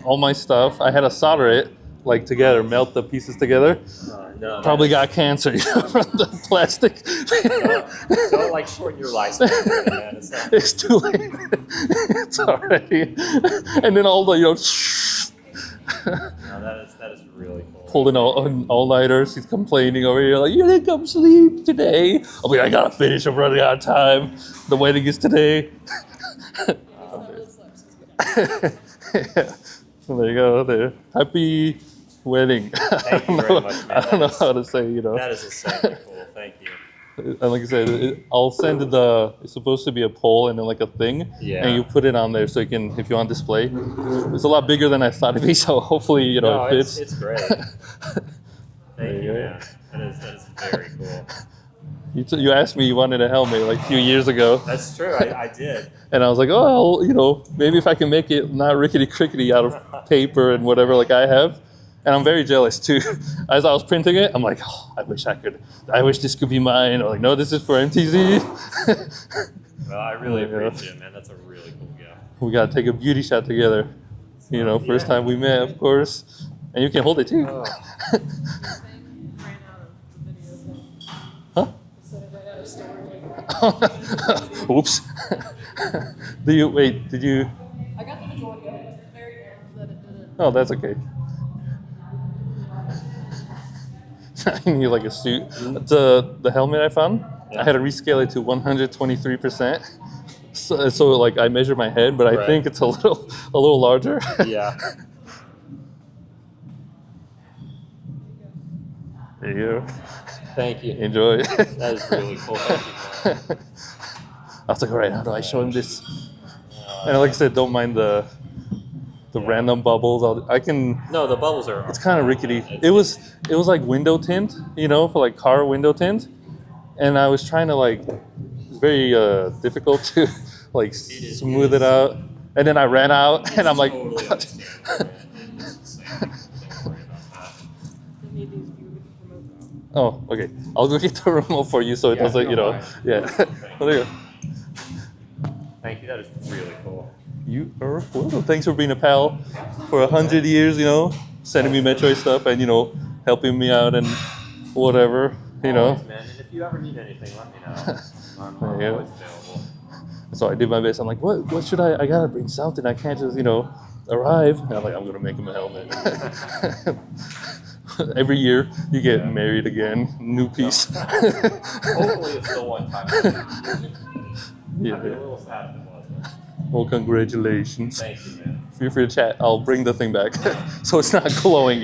all my stuff. I had to solder it like together, melt the pieces together. No. Probably got cancer from the plastic. Don't like shorten your lifespan, man. It's not. It's too late. It's already. And then all the No, that is really cool. pulling all nighters. He's complaining over here like, you didn't come sleep today. I'll be like, I gotta finish. I'm running out of time. The wedding is today. Yeah. So there you go. There. Happy wedding. Thank you very much, man. I don't know how to say. That is insanely cool. Thank you. And like I said, I'll send it's supposed to be a pole and then like a thing, Yeah. and you put it on there so you can, if you want display. It's a lot bigger than I thought it'd be, so hopefully No, it fits. it's great. Thank you, man. That is very cool. You asked me you wanted a helmet like a few years ago, That's true. I did. and I was like, oh, maybe if I can make it not rickety crickety out of paper and whatever like I have. And I'm very jealous too. As I was printing it, I'm like, oh, I wish this could be mine. Or like, no, this is for MTZ. Well, I really Yeah. appreciate it, man. That's a really cool gift. We gotta take a beauty shot together. First time we met, of course. And you can hold it too. Oh. Huh? Oops. Did you? I got the majority of it. It's the very end that it didn't. Oh, that's okay. I need like a suit. The helmet I found, I had to rescale it to 123%. So like I measured my head, but I Right. think it's a little larger. Yeah. There you go. Thank you. Enjoy. That is really cool. Thank you, man. I was like, all right, how do I show him this? And like I said, don't mind the random bubbles. I can. No, the bubbles are. It's kind of rickety. It's- It was like window tint, for like car window tint, and I was trying to like, it's very difficult to like is- smooth it it is. out, and then I ran out, and I'm like, Totally understandable, man. It is insane. Don't worry about that. They need these view remote. oh, okay, I'll go get the remote for you so it Yeah, doesn't, no worries. yeah. Well, there you go. Thank you. That is really cool. You are welcome. Thanks for being a pal for 100 years, sending me Metroid stuff and, helping me out and whatever, Always, man. And if you ever need anything, let me know. I'm There you go. always available. So I did my best. I'm like, what should I gotta bring something. I can't just, arrive. And I'm like, I'm gonna make him a helmet. Every year you get married again, new piece. Hopefully it's the one time. I'd be a Yeah. little sad if it wasn't. Well, congratulations. Thank you, man. Feel free to chat. I'll bring the thing back. So it's not glowing,